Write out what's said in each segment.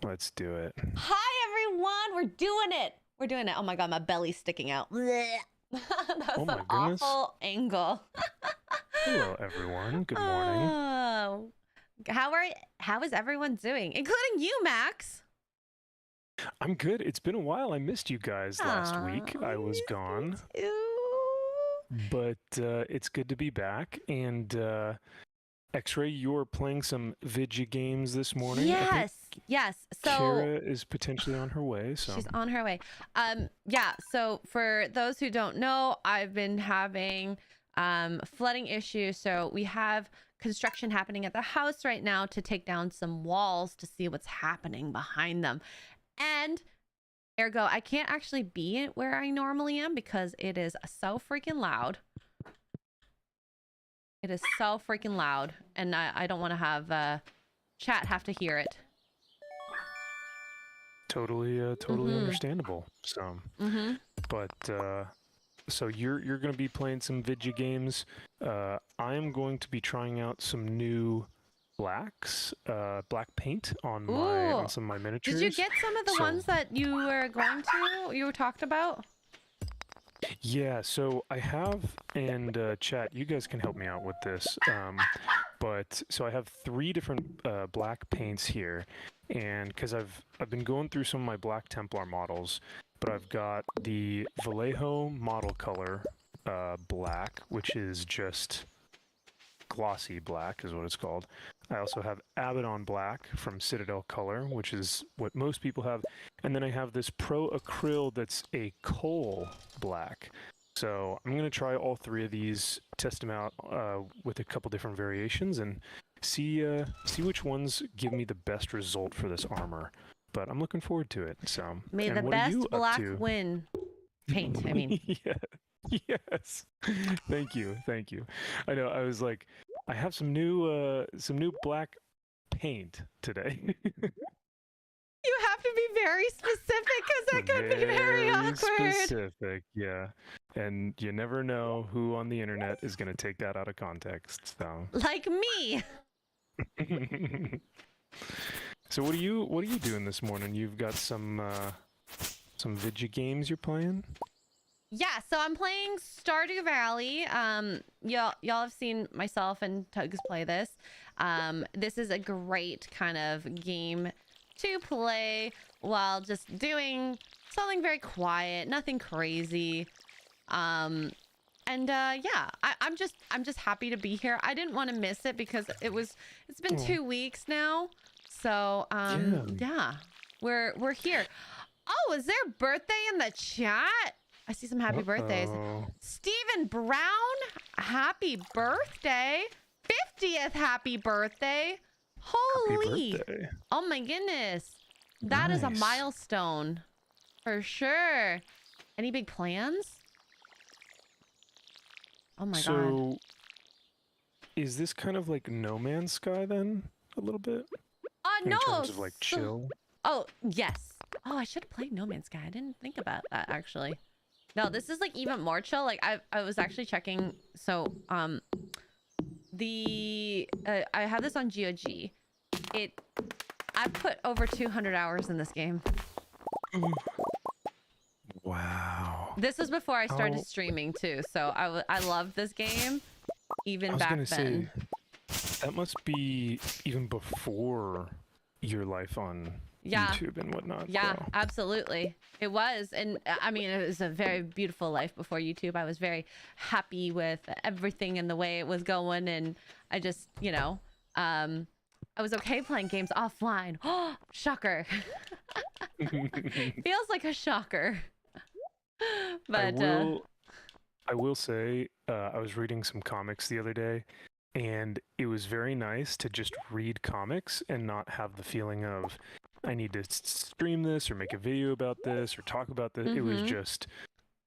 Let's do it. Hi, everyone. We're doing it. We're doing it. Oh my God, my belly's sticking out. That was an awful angle. Hello, everyone. Good morning. Oh, how is everyone doing, including you, Max? I'm good. It's been a while. I missed you guys last week. I was gone. But it's good to be back. And Xray, you're playing some video games this morning. Yes. So Kara is potentially on her way. So she's on her way. Yeah. So for those who don't know, I've been having flooding issues. So we have construction happening at the house right now to take down some walls to see what's happening behind them. And ergo, I can't actually be where I normally am because it is so freaking loud. It is so freaking loud, and I don't want to have chat have to hear it. Totally understandable. So, but so you're going to be playing some video games. I am going to be trying out some new black paint on some of my miniatures. Did you get some of the ones that you were talked about? Yeah, so I have, and chat, you guys can help me out with this. But so I have 3 different black paints here, and because I've been going through some of my Black Templar models, but I've got the Vallejo model color black, which is just glossy black is what it's called. I also have Abaddon black from Citadel Color, which is what most people have. And then I have this Pro Acryl that's a coal black. So I'm going to try all 3 of these, test them out with a couple different variations, and see which ones give me the best result for this armor. But I'm looking forward to it. So may the best black win. Paint, I mean. Yeah. Yes. Thank you. I know. I was like, I have some new black paint today. You have to be very specific because that could be very awkward. Specific, yeah. And you never know who on the internet is going to take that out of context. So. Like me. So what are you doing this morning? You've got some video games you're playing? Yeah, so I'm playing Stardew Valley. Y'all have seen myself and Tugs play this. This is a great kind of game to play while just doing something very quiet, nothing crazy. Yeah, I'm just happy to be here. I didn't want to miss it because it's been 2 weeks now. So yeah, we're here. Oh, is there a birthday in the chat? I see some happy birthdays. Stephen Brown, happy birthday. 50th happy birthday. Holy. Happy birthday. Oh my goodness. That is a milestone for sure. Any big plans? Oh my God. So is this kind of like No Man's Sky then? A little bit? No. In terms of like chill? Oh, yes. Oh, I should have played No Man's Sky. I didn't think about that actually. No, this is like even more chill. Like I was actually checking. So I have this on GOG. I put over 200 hours in this game. Wow. This was before I started streaming too. So I loved this game even I was back gonna then. say that must be even before your life on Yeah. YouTube and whatnot. Yeah, So. absolutely. It was. And I mean, it was a very beautiful life before YouTube. I was very happy with everything and the way it was going. And I just, I was okay playing games offline. Oh, shocker. Feels like a shocker. But I will say, I was reading some comics the other day, and it was very nice to just read comics and not have the feeling of I need to stream this or make a video about this or talk about this. It was just,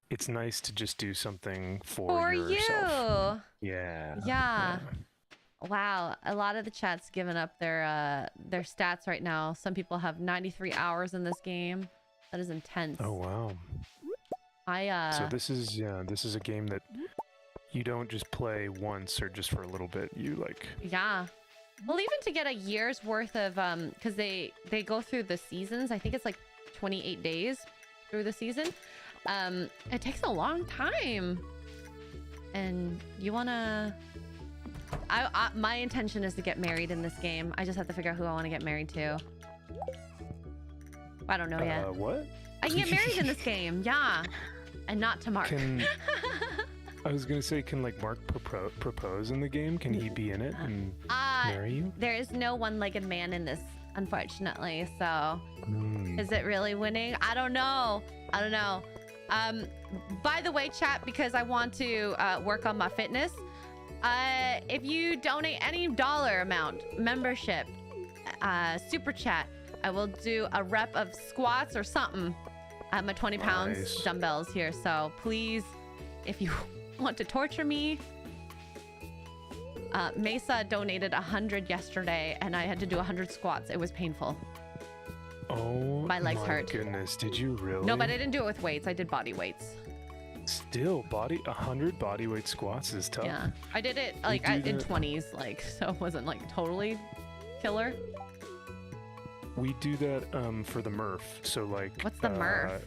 it's nice to just do something for yourself. Yeah. Yeah. Wow, a lot of the chat's given up their stats right now. Some people have 93 hours in this game. That is intense. Oh wow. So this is a game that you don't just play once or just for a little bit. You like. Yeah. Well, even to get a year's worth of because they go through the seasons. I think it's like 28 days through the season. It takes a long time. And you wanna my intention is to get married in this game. I just have to figure out who I want to get married to. I don't know yet. What? I can get married in this game, yeah. And not to Mark. I was gonna say, can like Mark propose in the game? Can he be in it and marry you? There is no one-legged man in this, unfortunately. So, is it really winning? I don't know. By the way, chat, because I want to work on my fitness. If you donate any dollar amount, membership, super chat, I will do a rep of squats or something. I have my 20 pounds dumbbells here, so please, if you want to torture me. Mesa donated 100 yesterday, and I had to do 100 squats. It was painful. Oh, my legs hurt. Goodness, did you really? No, but I didn't do it with weights. I did body weights. Still, 100 body weight squats is tough. Yeah, I did it like in 20s, like, so it wasn't like totally killer. We do that for the Murph. So like, what's the Murph?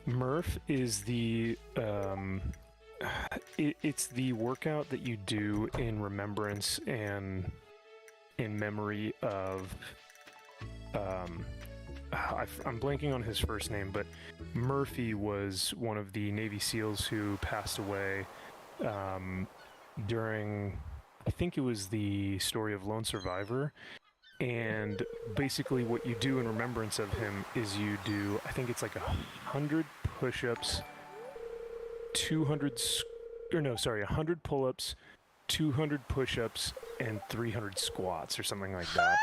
Murph is the it's the workout that you do in remembrance and in memory of I'm blanking on his first name, but Murphy was one of the Navy SEALs who passed away during, I think it was the story of Lone Survivor. And basically what you do in remembrance of him is you do, I think it's like 100 push-ups, 100 pull-ups, 200 push-ups, and 300 squats or something like that.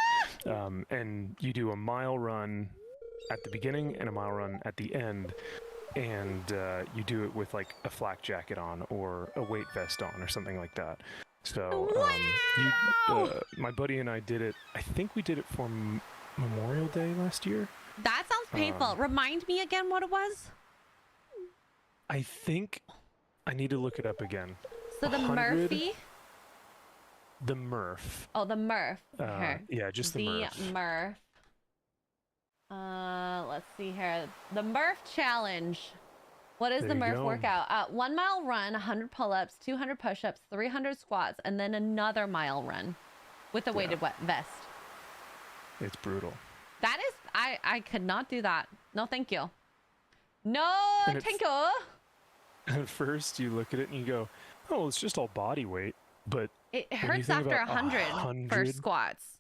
And you do a mile run at the beginning and a mile run at the end. And you do it with like a flak jacket on or a weight vest on or something like that. So my buddy and I did it. I think we did it for Memorial Day last year. That sounds painful. Remind me again what it was. I think I need to look it up again. So the Murphy? The Murph. Oh, the Murph. Okay. Yeah, just the Murph. The Murph. Let's see here. The Murph Challenge. What is the Murph workout? 1 mile run, 100 pull-ups, 200 push-ups, 300 squats, and then another mile run with a weighted vest. It's brutal. That is, I could not do that. No, thank you. No, thank you. At first, you look at it and you go, "Oh, it's just all body weight," but it hurts after 100 for squats.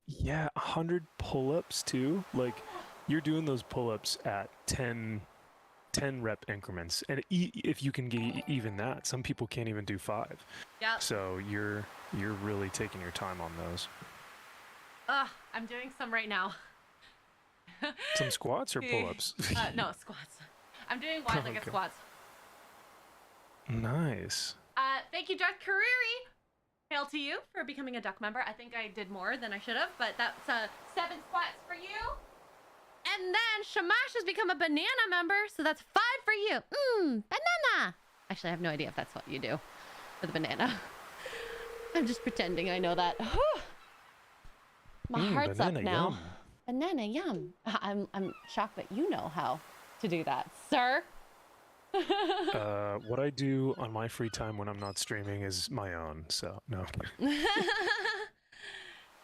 Yeah, 100 pull-ups too. Like, you're doing those pull-ups at 10 rep increments, and if you can get even that, some people can't even do 5. Yeah. So you're really taking your time on those. I'm doing some right now. Some squats or pull-ups? No, squats. I'm doing wide-legged squats. Nice. Thank you, Darth Kariri. Hail to you for becoming a duck member. I think I did more than I should have, but that's 7 squats for you. And then Shamash has become a banana member, so that's 5 for you. Banana. Actually, I have no idea if that's what you do for the banana. I'm just pretending I know that. My heart's up now. Yum. Banana yum. I'm shocked that you know how to do that, sir. What I do on my free time when I'm not streaming is my own, so no.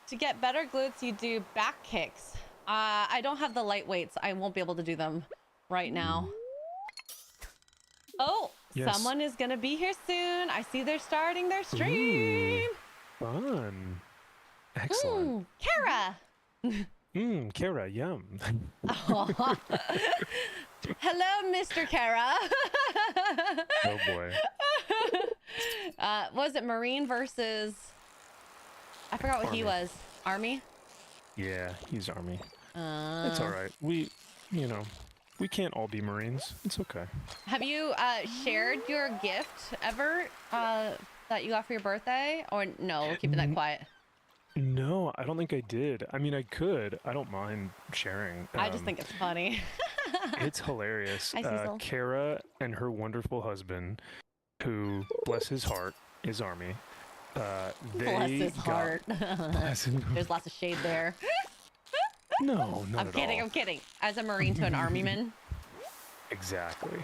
To get better glutes, you do back kicks. I don't have the lightweights. I won't be able to do them right now. Oh, Yes. someone is gonna be here soon. I see they're starting their stream. Ooh, fun. Excellent. Kara. Kara, yum. Oh. Hello, Mr. Kara. Oh boy. Was it Marine versus? I forgot what he was. Army? Yeah, he's Army. It's all right. We can't all be Marines. It's okay. Have you shared your gift ever that you got for your birthday? Or no, we're keeping that quiet. No, I don't think I did. I mean, I could. I don't mind sharing. I just think it's funny. It's hilarious. Hi, Cecil. Kara and her wonderful husband, who, bless his heart, is Army. Bless his heart. There's lots of shade there. No, not I'm at kidding. all. I'm kidding. As a Marine to an Army man. Exactly.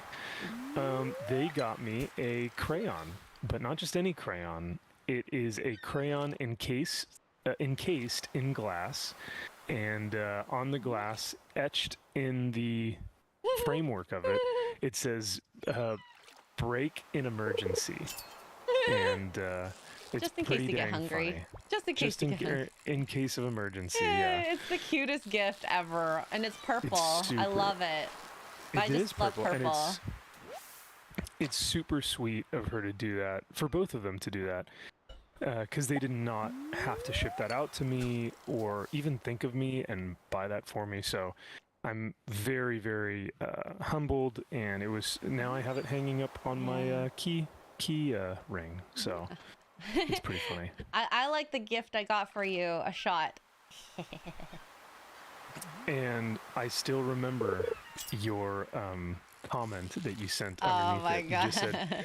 They got me a crayon, but not just any crayon. It is a crayon encased in glass, and on the glass, etched in the framework of it, it says "break in emergency," and it's Just in pretty case you get dang hungry. funny. Just in case you get hungry. In case of emergency, yeah. It's the cutest gift ever, and it's purple. I love it. I just love purple. And it's super sweet of her to do that, for both of them to do that, because they did not have to ship that out to me or even think of me and buy that for me. So I'm very, very humbled, and now I have it hanging up on my key ring. So it's pretty funny. I like the gift I got for you, a shot. And I still remember your comment that you sent Oh underneath my it. god. You just said,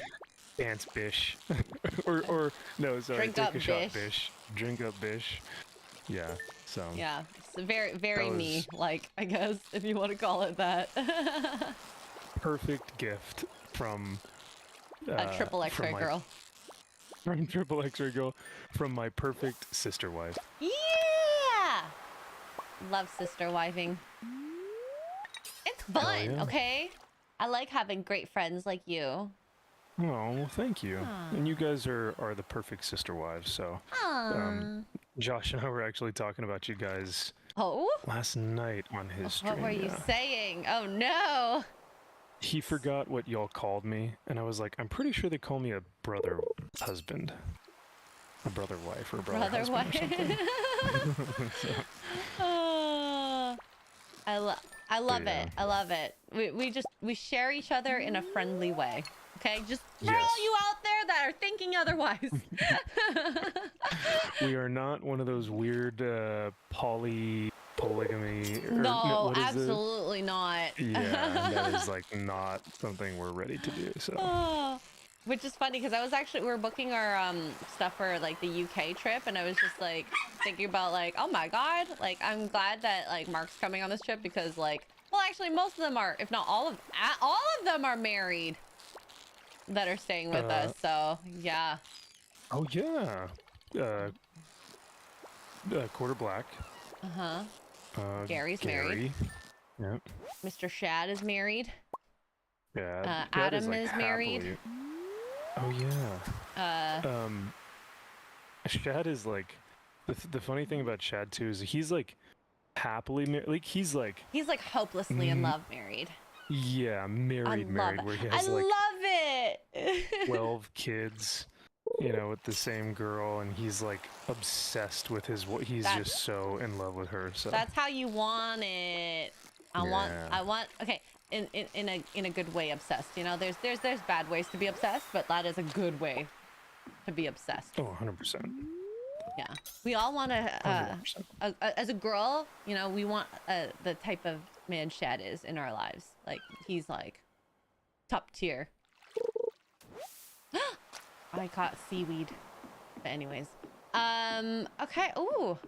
dance bish. or no, sorry, Drink take up a shot bish. bish. Drink up bish. Yeah, so. Yeah, it's very was- me, like, I guess, if you want to call it that. Perfect gift from... A triple from Xray my- girl. From triple Xray girl, from my perfect sister wife. Yeah! Love sister wifing. It's fun, yeah. okay? I like having great friends like you. Oh, well, thank you. And you guys are the perfect sister wives, so... Josh and I were actually talking about you guys Oh? last night on his stream. What were you yeah. saying? Oh no! He forgot what y'all called me, and I was like, I'm pretty sure they call me a brother husband. A brother wife or a brother husband wife. or something. Oh, I love yeah. it. I love it. We share each other in a friendly way. Okay, just for Yes. all you out there that are thinking otherwise. We are not one of those weird polygamy. No, what is it? absolutely not. Yeah, that is like not something we're ready to do. So. Oh, which is funny because we were booking our stuff for like the UK trip, and I was just like thinking about like, oh my god, like I'm glad that like Mark's coming on this trip because like, well, actually most of them are, if not all of them are married that are staying with us. So yeah. Oh yeah. Quarter black. Gary's Gary. married. Yep. Mr. Shad is married. Yeah. Adam is married. Oh yeah. Shad is like the funny thing about Shad too is he's like happily married. Like he's like hopelessly in love married. yeah, married, it. where he I has like love it. 12 kids, you know, with the same girl, and he's like obsessed with he's just so in love with her. So that's how you want it. I want okay, in a good way obsessed. You know, there's bad ways to be obsessed, but that is a good way to be obsessed. Oh, 100%. Yeah, we all want to. As a girl, you know, we want the type of man Shad is in our lives. Like he's like top tier. I caught seaweed. But anyways, okay. Ooh,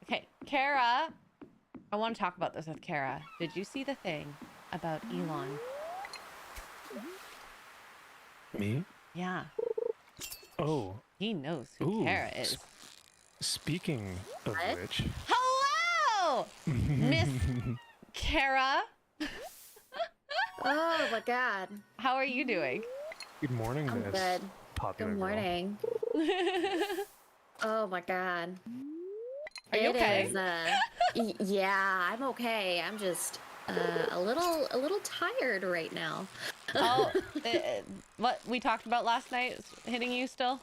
okay, Kara. I want to talk about this with Kara. Did you see the thing about Elon? Me? Yeah. Oh. He knows who Kara is. Speaking of What? which. Hello, Miss Kara. Oh my god. How are you doing? Good morning, I'm Miss good. Popular Good Girl. morning. Oh my god. Are you okay? Yeah, I'm okay. I'm just a little tired right now. Oh, what we talked about last night is hitting you still?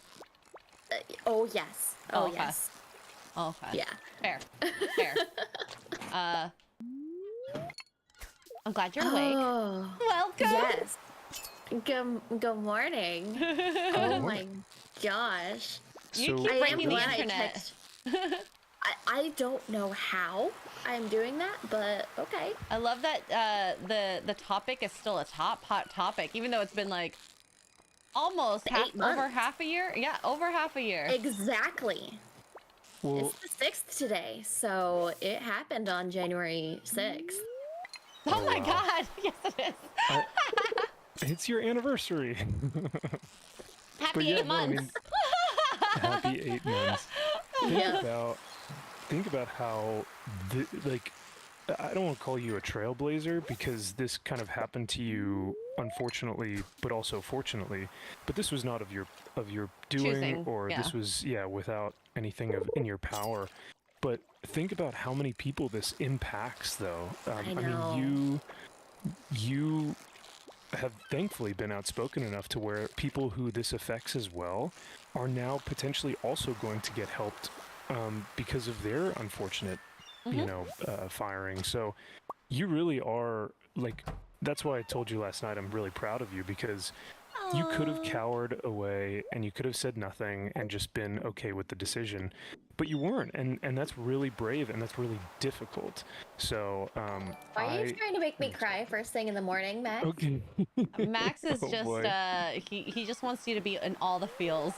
Oh yes. Oh, Oh okay. yes. Okay. Yeah. Fair. Fair. I'm glad you're awake. Oh. Welcome. Yes. Good morning. Oh my gosh. You So, keep I breaking am the glad I internet. checked. I don't know how I'm doing that, but okay. I love that the topic is still a hot topic, even though it's been like almost 8 months. over half a year. Yeah, over half a year. Exactly. well, It's the 6th today, so it happened on January 6th. Oh my wow. god! Yes, it is. it's your anniversary. Happy But yeah, 8 no, I months. mean, happy 8 months. Think about how, like, I don't want to call you a trailblazer because this kind of happened to you, unfortunately, but also fortunately. But this was not of your doing, Choosing, or yeah. this was without anything in your power. But think about how many people this impacts, though. I know. mean, you have thankfully been outspoken enough to where people who this affects as well are now potentially also going to get helped because of their unfortunate, firing. So you really are, like, that's why I told you last night I'm really proud of you, because you could have cowered away and you could have said nothing and just been okay with the decision, but you weren't, and that's really brave and that's really difficult. So Are you trying to make me cry first thing in the morning, Max? Okay. Max is Oh, just boy. he just wants you to be in all the feels.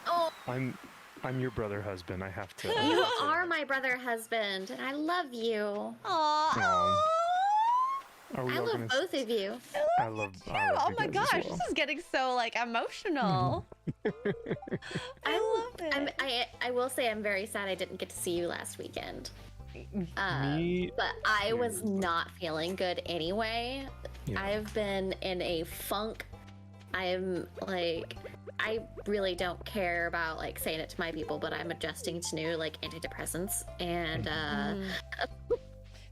Oh, I'm your brother husband. I have to. you are my brother husband, and I love you. Aww. Are we I all love gonna both of you. I love Oh you my guys as gosh, well. this is getting so like emotional. I love it. I will say I'm very sad I didn't get to see you last weekend. Me But I was too. not feeling good anyway. Yeah. I've been in a funk. I'm like, I really don't care about like saying it to my people, but I'm adjusting to new like antidepressants, and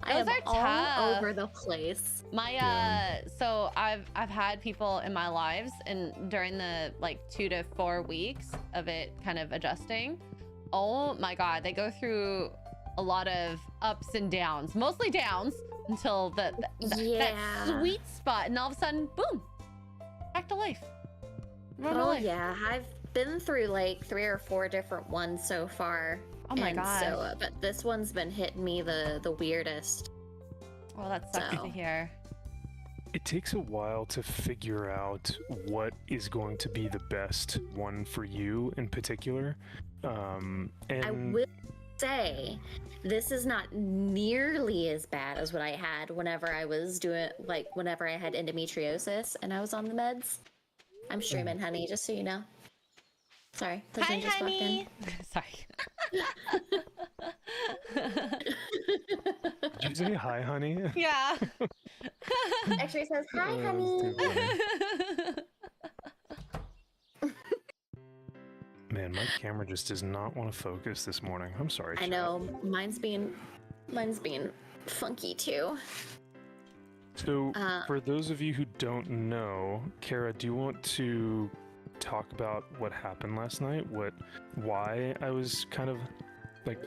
I Those am are all tough. over the place. My so I've had people in my lives, and during the like 2 to 4 weeks of it kind of adjusting, oh my god, they go through a lot of ups and downs, mostly downs, until that sweet spot, and all of a sudden, boom, back to life. Oh yeah, I've been through like 3 or 4 different ones so far. Oh my and gosh. So, but this one's been hitting me the weirdest. Well, that sucks So. to hear. It takes a while to figure out what is going to be the best one for you in particular. And I will say this is not nearly as bad as what I had whenever I was doing whenever I had endometriosis and I was on the meds. I'm streaming, honey, just so you know. Sorry, Hi, Lizzie just walked in. honey. Sorry. Did you say hi, honey? Yeah. Xray says, hi, Oh, honey. that's too funny. Man, my camera just does not want to focus this morning. I'm sorry. I chat. know, mine's being funky too. So, for those of you who don't know, Kara, do you want to talk about what happened last night? Why I was kind of like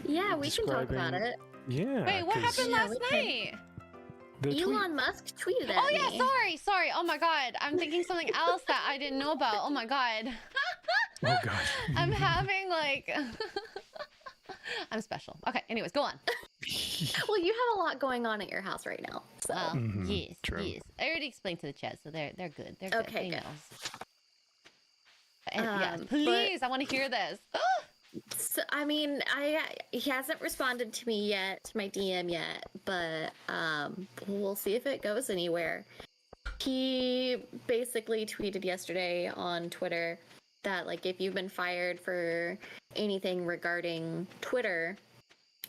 Yeah, we can talk about describing- it. Yeah. Wait, what 'cause happened Yeah, last we can- night? the tweet- Elon Musk tweeted at Oh me. yeah, sorry. Oh my god, I'm thinking something else that I didn't know about. Oh my god. Oh gosh. I'm having like I'm special. Okay, anyways, go on. Well, you have a lot going on at your house right now. So Well, Mhm, yes, true. yes. I already explained to the chat, so they're good. They're good. Okay, They good. know. And, yeah, But- please, I want to hear this. So, I mean, he hasn't responded to me yet, to my DM yet, but we'll see if it goes anywhere. he basically tweeted yesterday on Twitter that like if you've been fired for anything regarding Twitter,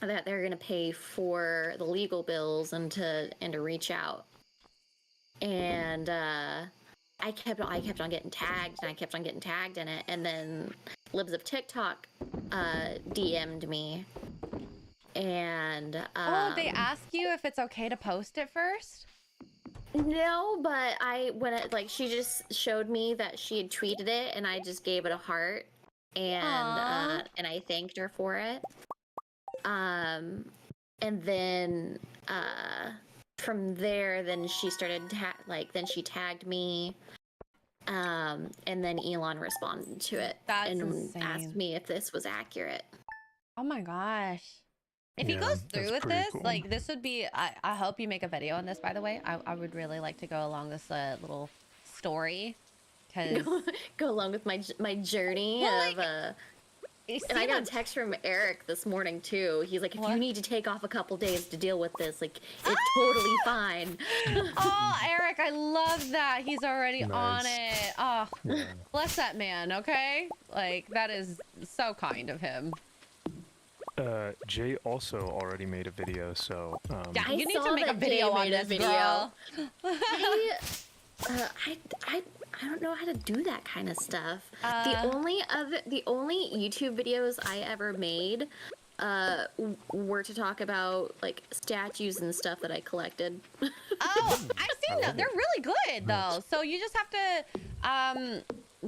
that they're gonna pay for the legal bills and to reach out. And I kept on getting tagged, and I kept on getting tagged in it. And then Libs of TikTok DM'd me, and Oh, they ask you if it's okay to post it first? no, but she just showed me that she had tweeted it, and I just gave it a heart, and I thanked her for it. And then from there, then she started then she tagged me, and then Elon responded to it and insane. asked me if this was accurate. Oh my gosh. If he goes through with this, cool. Like this would be, I hope you make a video on this, by the way. I would really like to go along this little story. Go along with my journey of and I got a text from Eric this morning too. He's like, if you need to take off a couple days to deal with this, like it's totally fine. Oh, Eric, I love that. He's already on it. Oh, bless that man. Okay, like that is so kind of him. Jay also already made a video, so yeah, you need to make a video on this, girl. I don't know how to do that kind of stuff. The only YouTube videos I ever made were to talk about like statues and stuff that I collected. Oh, I've seen them. They're really good though. So you just have to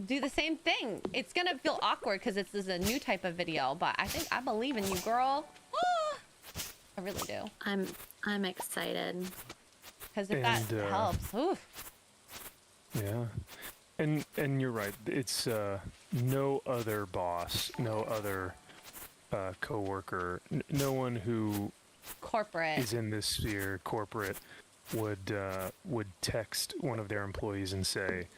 do the same thing. It's gonna feel awkward because this is a new type of video, but I believe in you, girl. Oh, I really do. I'm excited. Because if that helps, oof. Yeah, and you're right. It's no other boss, no other coworker, no one who corporate is in this sphere, corporate, would text one of their employees and say,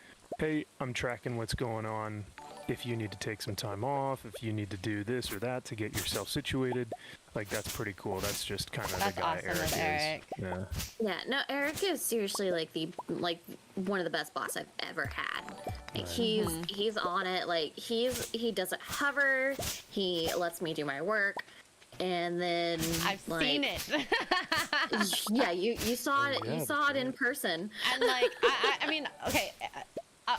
"Hey, I'm tracking what's going on. If you need to take some time off, if you need to do this or that to get yourself situated," like that's pretty cool. That's just kind of the guy awesome Eric is. Yeah. Yeah. No, Eric is seriously like one of the best boss I've ever had. Like, he's on it. Like he doesn't hover. He lets me do my work. And then I've seen it. Yeah, you saw it. You saw it in person. And like I mean, okay.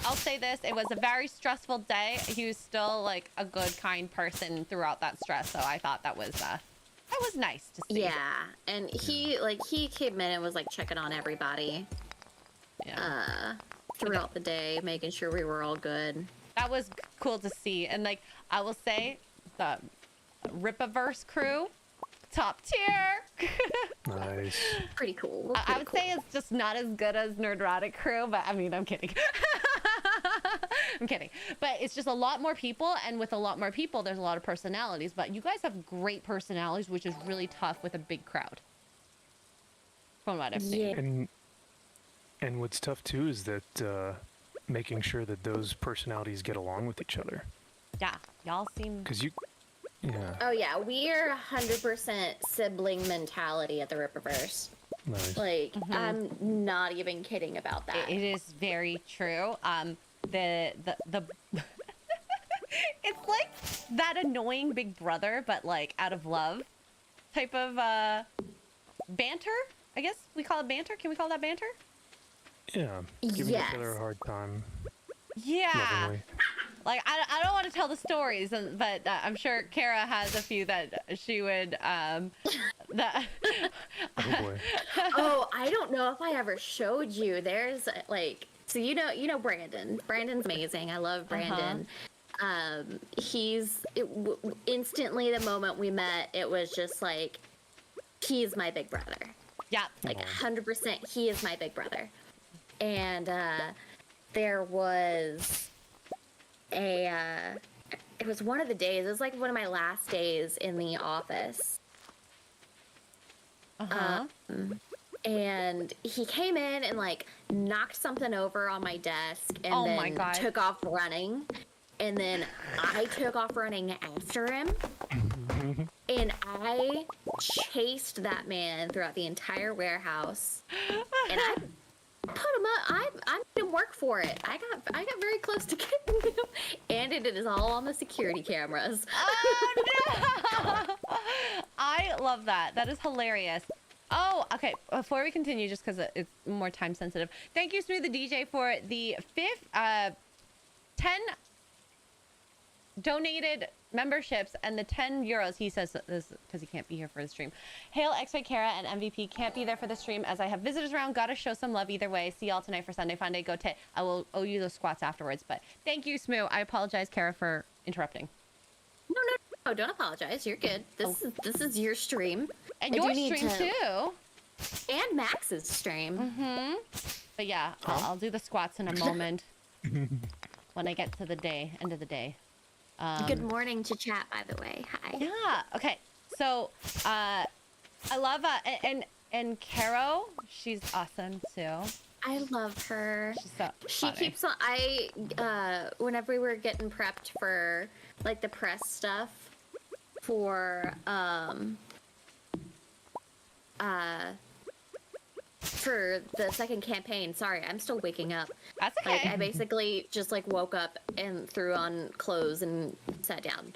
I'll say this, it was a very stressful day. He was still like a good, kind person throughout that stress. So I thought that was nice to see. Yeah. And he came in and was like checking on everybody. Yeah. Throughout the day, making sure we were all good. That was cool to see. And like, I will say the Ripaverse crew, top tier. Nice. Pretty cool. I would say it's just not as good as Nerdrotic crew, but I mean, I'm kidding. I'm kidding. But it's just a lot more people, and with a lot more people, there's a lot of personalities. But you guys have great personalities, which is really tough with a big crowd. From what I've seen. And what's tough too is that making sure that those personalities get along with each other. Yeah, y'all seem. Because you. Yeah. Oh yeah, we are 100% sibling mentality at the Rippaverse. Nice. Like, I'm not even kidding about that. It is very true. The it's like that annoying big brother, but like out of love type of banter. I guess we call it banter. Can we call that banter? Yeah. Giving each other a hard time. Yeah. Lovingly. Like I don't want to tell the stories, but I'm sure Kara has a few that she would. Oh boy. Oh, I don't know if I ever showed you. There's like, so you know Brandon. Brandon's amazing. I love Brandon. Instantly the moment we met, it was just like, he's my big brother. Yeah. Like 100%, he is my big brother. And there was it was one of the days, it was like one of my last days in the office. And he came in and like knocked something over on my desk and then took off running. And then I took off running after him. And I chased that man throughout the entire warehouse. And put them up. I made him work for it. I got very close to getting him, and it is all on the security cameras. Oh no! I love that. That is hilarious. Oh, okay. Before we continue, just because it's more time sensitive, thank you, Smooth the DJ, for the 10 donated memberships and the 10 euros. He says this because he can't be here for the stream. Hail Xray Kara and MVP can't be there for the stream as I have visitors around. Gotta show some love either way. See y'all tonight for Sunday Funday. Go Tit. I will owe you those squats afterwards. But thank you, Smoo. I apologize, Kara, for interrupting. No, don't apologize. You're good. This is your stream. And your stream too. And Max's stream. Mm-hmm. But yeah, I'll do the squats in a moment when I get to the end of the day. Good morning to chat, by the way. Hi. Yeah. Okay. So, I love and Caro, she's awesome too. I love her. She's so She funny. keeps on. Whenever we were getting prepped for like the press stuff for the second campaign. Sorry, I'm still waking up. That's okay. Like I basically just like woke up and threw on clothes and sat down.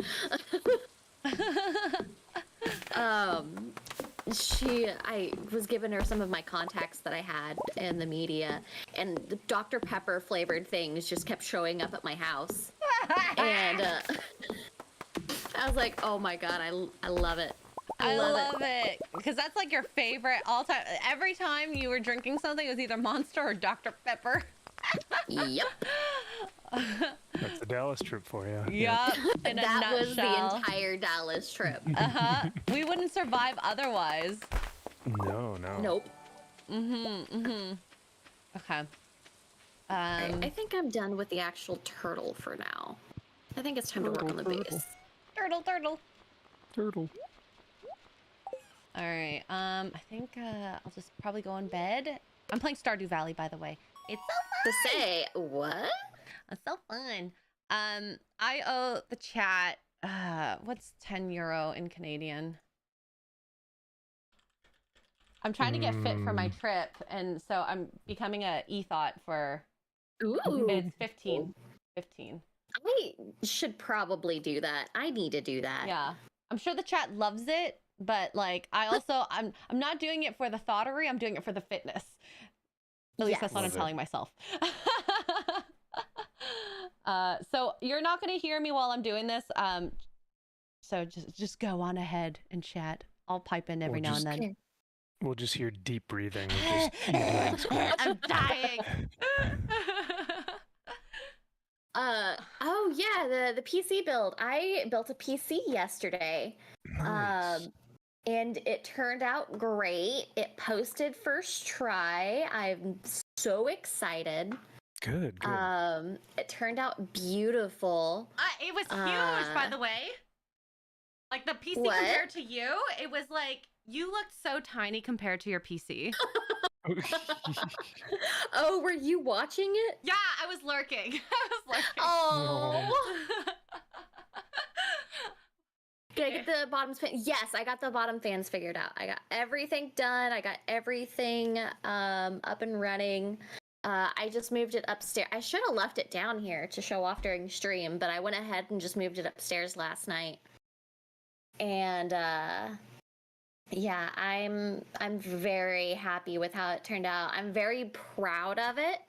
I was giving her some of my contacts that I had in the media, and the Dr. Pepper flavored things just kept showing up at my house. And I was like, oh my god, I love it. I love it because that's like your favorite all time. Every time you were drinking something, it was either Monster or Dr. Pepper. Yep. That's the Dallas trip for you. Yep. In a That nutshell. was the entire Dallas trip. We wouldn't survive otherwise. No. Nope. Okay. I think I'm done with the actual turtle for now. I think it's time to work on the base. Turtle. All right. I think I'll just probably go in bed. I'm playing Stardew Valley, by the way. It's so fun. To say what? It's so fun. I owe the chat. What's 10 euro in Canadian? I'm trying to get fit for my trip, and so I'm becoming a e-thought for. Ooh. It's 15. 15. I should probably do that. I need to do that. Yeah. I'm sure the chat loves it, but like I also I'm not doing it for the thoughterry, I'm doing it for the fitness. At least that's what I'm telling myself. So you're not gonna hear me while I'm doing this. So just go on ahead and chat. I'll pipe in every now and then. We'll just hear deep breathing. And just I'm dying. Oh yeah, the PC build. I built a PC yesterday. Nice. And it turned out great. It posted first try. I'm so excited. Good. It turned out beautiful. It was huge, by the way. Like the PC compared to you, it was like you looked so tiny compared to your PC. Oh, were you watching it? Yeah, I was lurking. Oh. Did I get the bottom fans? Yes, I got the bottom fans figured out. I got everything done. I got everything up and running. I just moved it upstairs. I should have left it down here to show off during stream, but I went ahead and just moved it upstairs last night. And yeah, I'm very happy with how it turned out. I'm very proud of it.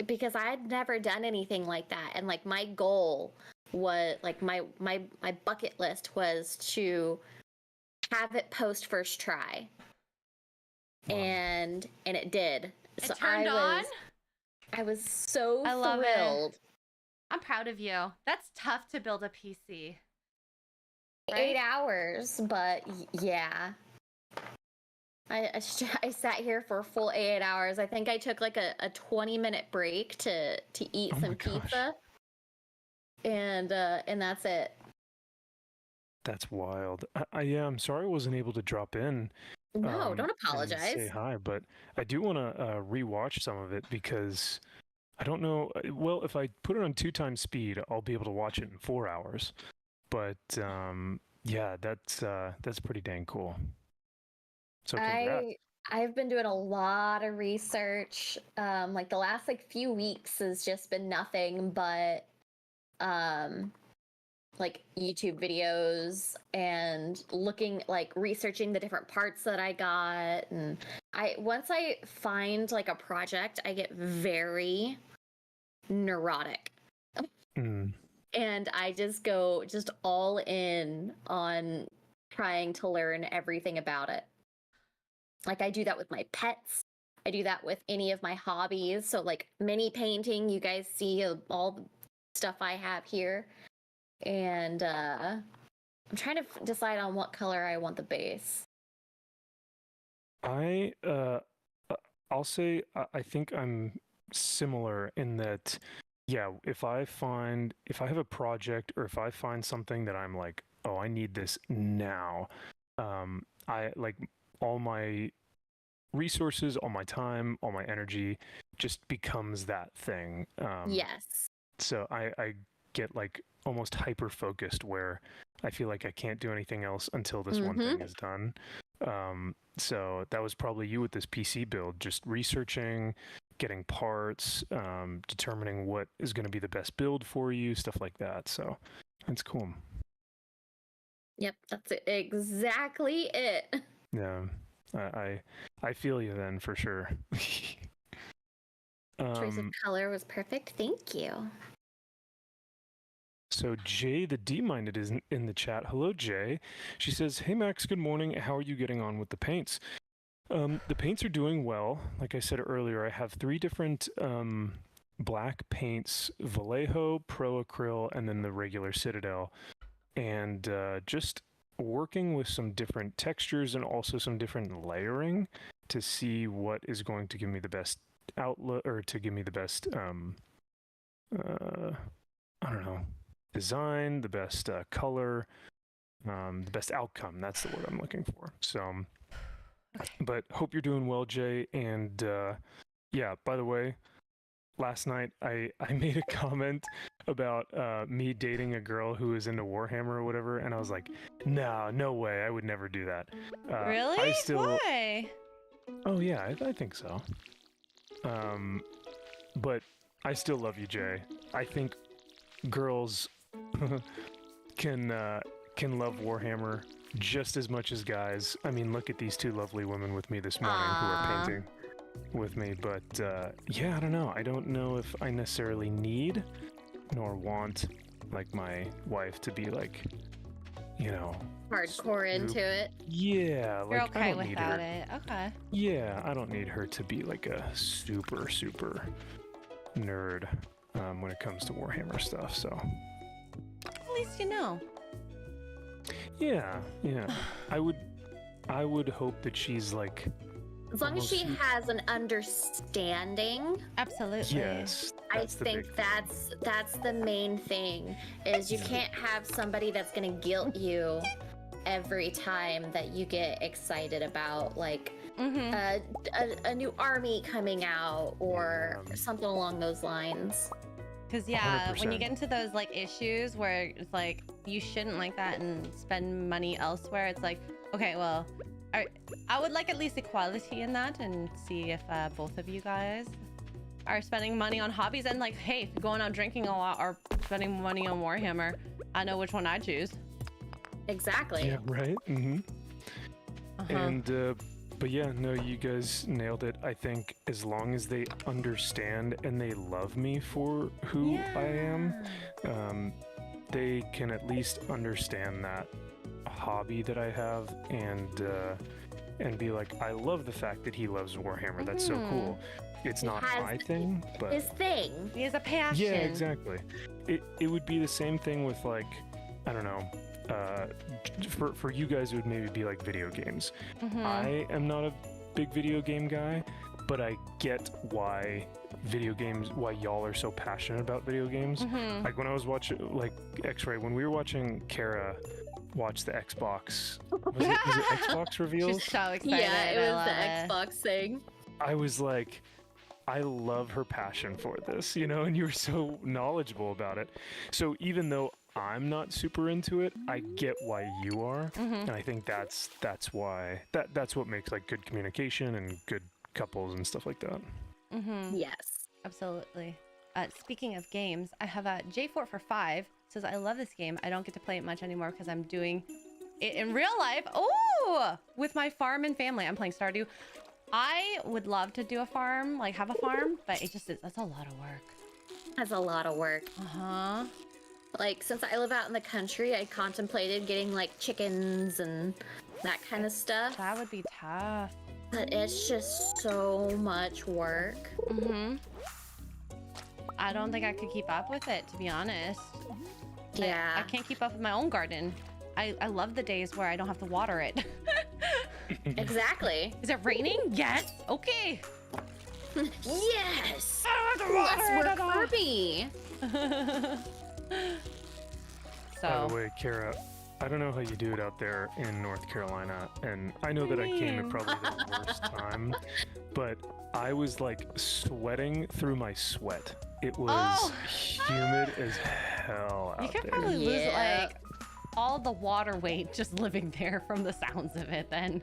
Because I had never done anything like that, and like my goal was like my bucket list was to have it post first try. Wow. And it did. It turned on? I was so love thrilled. it. I'm proud of you. That's tough to build a PC. Right? 8 hours, but yeah. I sat here for a full 8 hours. I think I took like a 20-minute break to eat some pizza. And that's it. That's wild. I'm sorry I wasn't able to drop in. No, don't apologize. Say hi, but I do want to rewatch some of it because I don't know. Well, if I put it on 2x speed, I'll be able to watch it in 4 hours. But yeah, that's pretty dang cool. So congrats. I've been doing a lot of research. Like the last few weeks has just been nothing but like YouTube videos and researching the different parts that I got. And once I find like a project, I get very neurotic. And I just go all in on trying to learn everything about it. Like I do that with my pets. I do that with any of my hobbies. So like mini painting, you guys see all the stuff I have here. And I'm trying to decide on what color I want the base. I'll say I think I'm similar in that, yeah, if I have a project or if I find something that I'm like, oh, I need this now, I like all my resources, all my time, all my energy just becomes that thing. Yes. So I get like almost hyper focused where I feel like I can't do anything else until this one thing is done. So that was probably you with this PC build, just researching, getting parts, determining what is going to be the best build for you, stuff like that. So that's cool. Yep, that's exactly it. Yeah, I feel you then for sure. Choice of color was perfect. Thank you. So Jay the D-Minded is in the chat. Hello, Jay. She says, hey, Max, good morning. How are you getting on with the paints? The paints are doing well. Like I said earlier, I have 3 different black paints, Vallejo, Pro Acryl, and then the regular Citadel. And just working with some different textures and also some different layering to see what is going to give me the best outlook, or to give me the best, I don't know, design, the best color, the best outcome. That's the word I'm looking for. So, but hope you're doing well, Jay. And yeah, by the way, last night I made a comment about me dating a girl who is into Warhammer or whatever, and I was like, no way, I would never do that. Really? Why? Oh yeah, I think so. But I still love you, Jay. I think girls can love Warhammer just as much as guys. I mean, look at these 2 lovely women with me this morning who are painting with me. But yeah, I don't know. I don't know if I necessarily need nor want like my wife to be like, you know, hardcore into it. Yeah, like you're okay I don't need without her. it. Okay. Yeah, I don't need her to be like a super nerd when it comes to Warhammer stuff. So at least you know. Yeah. I would hope that she's like, as long as she has an understanding. Absolutely. Yes. I think that's the main thing, is you can't have somebody that's going to guilt you every time that you get excited about like a new army coming out or something along those lines. Because yeah, 100%. When you get into those like issues where it's like you shouldn't like that and spend money elsewhere, it's like, okay, well, I would like at least equality in that, and see if both of you guys are spending money on hobbies, and like, hey, if you're going out drinking a lot or spending money on Warhammer, I know which one I choose. Exactly. Yeah, right. And but yeah, no, you guys nailed it. I think as long as they understand and they love me for who I am, they can at least understand that hobby that I have, and be like, I love the fact that he loves Warhammer. That's so cool. It's not my thing, but his thing. He has a passion. Yeah, exactly. It would be the same thing with like, I don't know, for you guys it would maybe be like video games. I am not a big video game guy, but I get why y'all are so passionate about video games. Like when I was watching like Xray, when we were watching Kara watch the Xbox, was it Xbox reveals? She's so excited. Yeah, it was the Xbox thing. I was like, I love her passion for this, and you were so knowledgeable about it. So even though I'm not super into it, I get why you are, and I think that's why that's what makes like good communication and good couples and stuff like that. Yes. Absolutely. Speaking of games, I have a J4 for 5 says I love this game. I don't get to play it much anymore because I'm doing it in real life. Oh, with my farm and family. I'm playing Stardew. I would love to do a farm, like have a farm, but it just is, that's a lot of work. That's a lot of work. Uh-huh. Like, since I live out in the country, I contemplated getting like chickens and that kind of stuff. That would be tough. But it's just so much work. I don't think I could keep up with it, to be honest. Yeah. I can't keep up with my own garden. I love the days where I don't have to water it. Exactly. Is it raining? Yes. Okay. Yes. I don't have Let's to water it work at all. for me. By the So way, Kara, I don't know how you do it out there in North Carolina, and I know that I came at probably the worst time, but I was like sweating through my sweat. It was humid as hell you out could there. probably lose Yeah. like all the water weight just living there from the sounds of it then.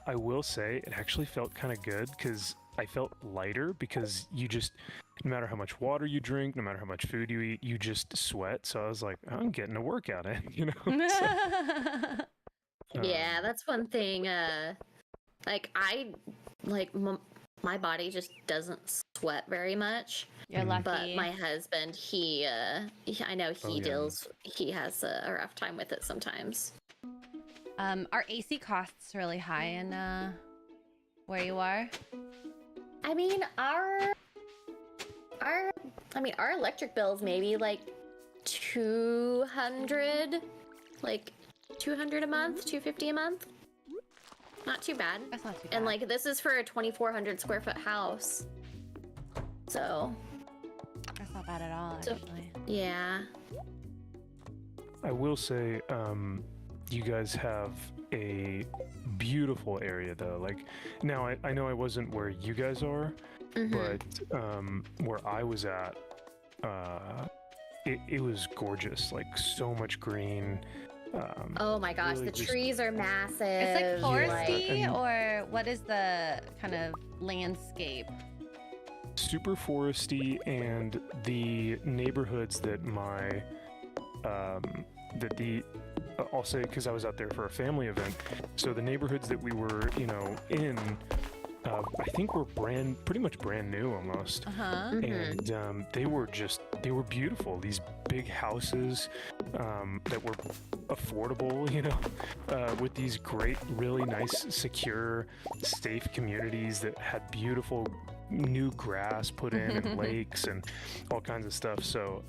I will say it actually felt kind of good because I felt lighter because you just, no matter how much water you drink, no matter how much food you eat, you just sweat. So I was like, I'm getting a workout in, So, Yeah, that's one thing. My body just doesn't sweat very much. You're lucky. But my husband, I know he has a rough time with it sometimes. Are AC costs really high in where you are? I mean, our electric bills maybe like 200, like 200 a month, 250 a month. Not too bad. That's not too bad. And like this is for a 2,400 square foot house. So, That's not bad at all, So- actually. yeah. I will say, you guys have a beautiful area though. Like, now I know I wasn't where you guys are, Mhm. but where I was at, it was gorgeous. Like, so much green. Oh my gosh, really the just- trees are massive. It's like foresty, and- or what is the kind of landscape? Super foresty, and the neighborhoods that I'll say, because I was out there for a family event, so the neighborhoods that we were in, I think were pretty much brand new almost. Uh-huh. Mhm. And they were beautiful, these big houses that were affordable, with these great, really nice, secure, safe communities that had beautiful new grass put in and lakes and all kinds of stuff. So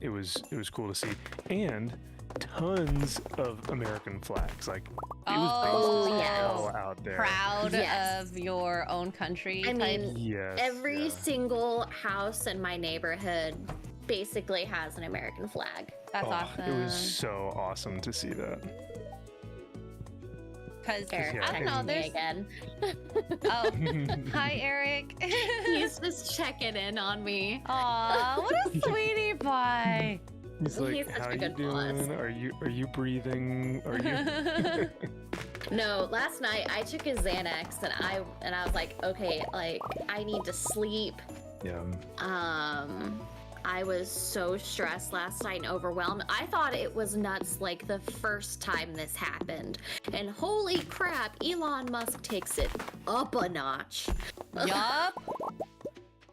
it was cool to see, and tons of American flags. Like, it was Oh, based as yes. hell out there. Proud Yes. of your own country. I type. mean, Yes, every yeah. single house in my neighborhood basically has an American flag. That's awesome. It was so awesome to see that. Because Eric Yeah, I don't know, texted me there's again. oh hi Eric. He's just checking in on me. Aw, what a sweetie pie. He's like, He's such "How a you good doing? boss." Are you breathing? Are you?" No, last night I took a Xanax and I was like, okay, like I need to sleep. Yeah. I was so stressed last night and overwhelmed. I thought it was nuts like the first time this happened. And holy crap, Elon Musk takes it up a notch. Yup.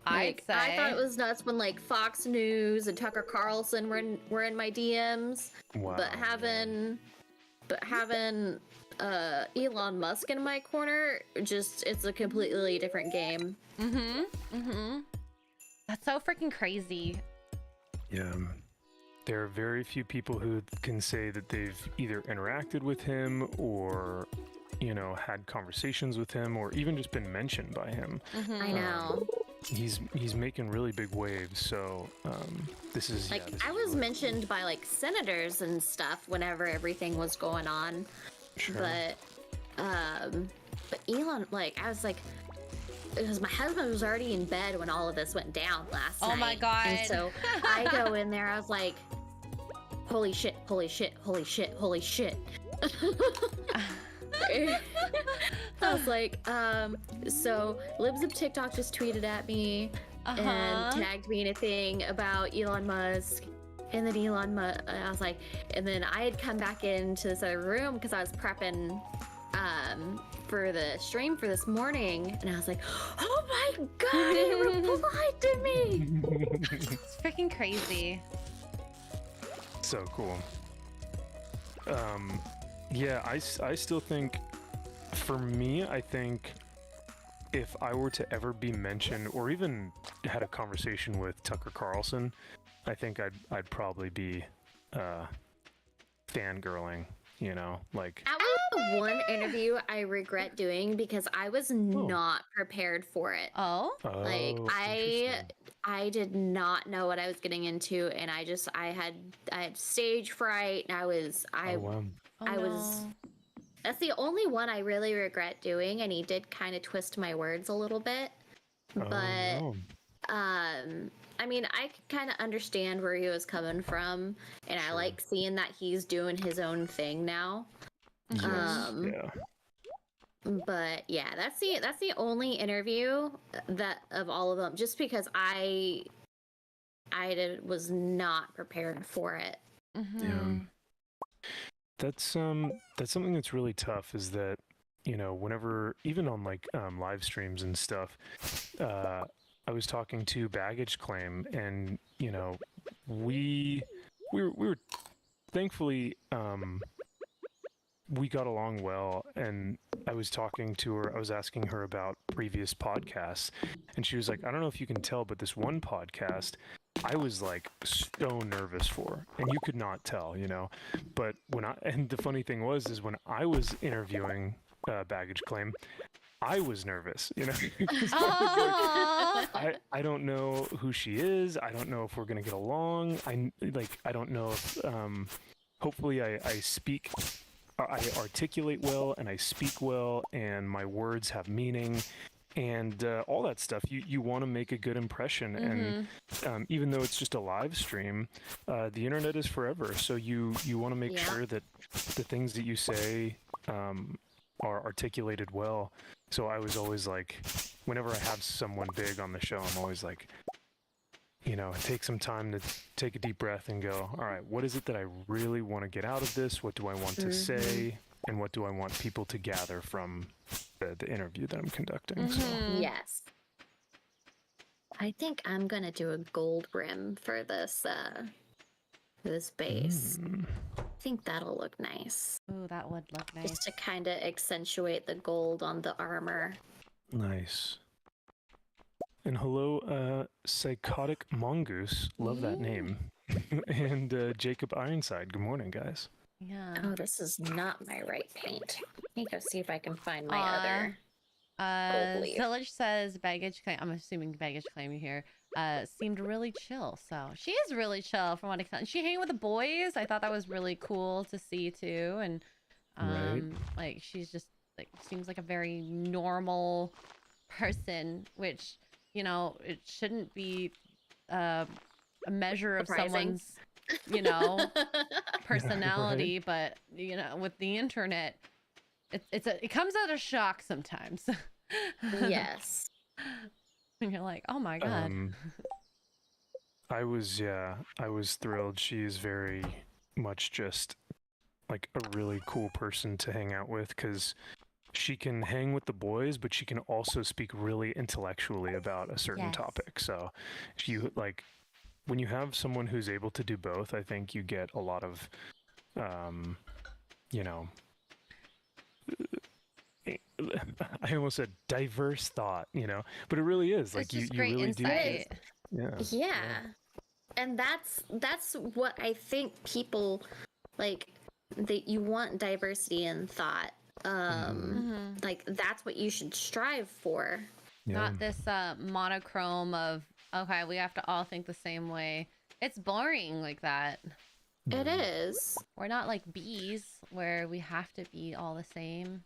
I'd Like, say. I thought it was nuts when like Fox News and Tucker Carlson were in my DMs. Wow. But having Elon Musk in my corner, it's a completely different game. That's so freaking crazy. Yeah. There are very few people who can say that they've either interacted with him or, had conversations with him or even just been mentioned by him. I know. He's making really big waves. So this is Like this I is was really- mentioned by like senators and stuff whenever everything was going on. Sure. But Elon, like I was like, because my husband was already in bed when all of this went down last night. Oh my God. And so I go in there, I was like, holy shit, holy shit, holy shit, holy shit. I was like, so Libs of TikTok just tweeted at me and tagged me in a thing about Elon Musk. And then I was like, and then I had come back into this other room because I was prepping for the stream for this morning, and I was like, oh my God, he replied to me. It's freaking crazy. So cool. Yeah, I still think, for me, I think if I were to ever be mentioned or even had a conversation with Tucker Carlson, I think I'd probably be fangirling, you know, like. That was the one interview I regret doing because I was not prepared for it. Oh? Like I did not know what I was getting into, and I had stage fright, and I was that's the only one I really regret doing, and he did kind of twist my words a little bit. But I mean, I could kind of understand where he was coming from, and I like seeing that he's doing his own thing now. Yeah. But yeah, that's the only interview that of all of them, just because I was not prepared for it. Yeah. That's something that's really tough, is that, you know, whenever, even on like live streams and stuff, I was talking to Baggage Claim, and you know, we were thankfully we got along well, and I was talking to her, I was asking her about previous podcasts, and she was like, I don't know if you can tell, but this one podcast I was like so nervous for, and you could not tell, you know. But and the funny thing is when I was interviewing Baggage Claim, I was nervous, you know. I don't know who she is. I don't know if we're gonna get along. I don't know if hopefully I speak, I articulate well, and I speak well, and my words have meaning, and all that stuff. You want to make a good impression, and even though it's just a live stream, the internet is forever. So you want to make sure that the things that you say are articulated well. So I was always like, whenever I have someone big on the show, I'm always like, you know, take some time to take a deep breath and go, all right, what is it that I really want to get out of this? What do I want to say? And what do I want people to gather from the interview that I'm conducting? So. Yes. I think I'm going to do a gold rim for this base. I think that'll look nice. Ooh, that would look nice. Just to kind of accentuate the gold on the armor. Nice. And hello, Psychotic Mongoose. Love that name. And Jacob Ironside. Good morning, guys. Yeah. Oh, this is not my right paint. Let me go see if I can find my other. Village says Baggage Claim. I'm assuming Baggage Claim here. Seemed really chill. So she is really chill from what I can. She hang with the boys. I thought that was really cool to see too. And like she's just like seems like a very normal person, which, you know, it shouldn't be a measure of someone's, you know, personality, but you know, with the internet, it comes out of shock sometimes. Yes. And you're like, oh my God. I was thrilled. She is very much just like a really cool person to hang out with, because she can hang with the boys, but she can also speak really intellectually about a certain topic. So you like, when you have someone who's able to do both, I think you get a lot of, you know, I almost said diverse thought, you know, but it really is like you really insight. do. Yeah. And that's what I think people like, that you want diversity in thought. Like that's what you should strive for. Not this monochrome of, okay, we have to all think the same way. It's boring like that. It is. We're not like bees where we have to be all the same.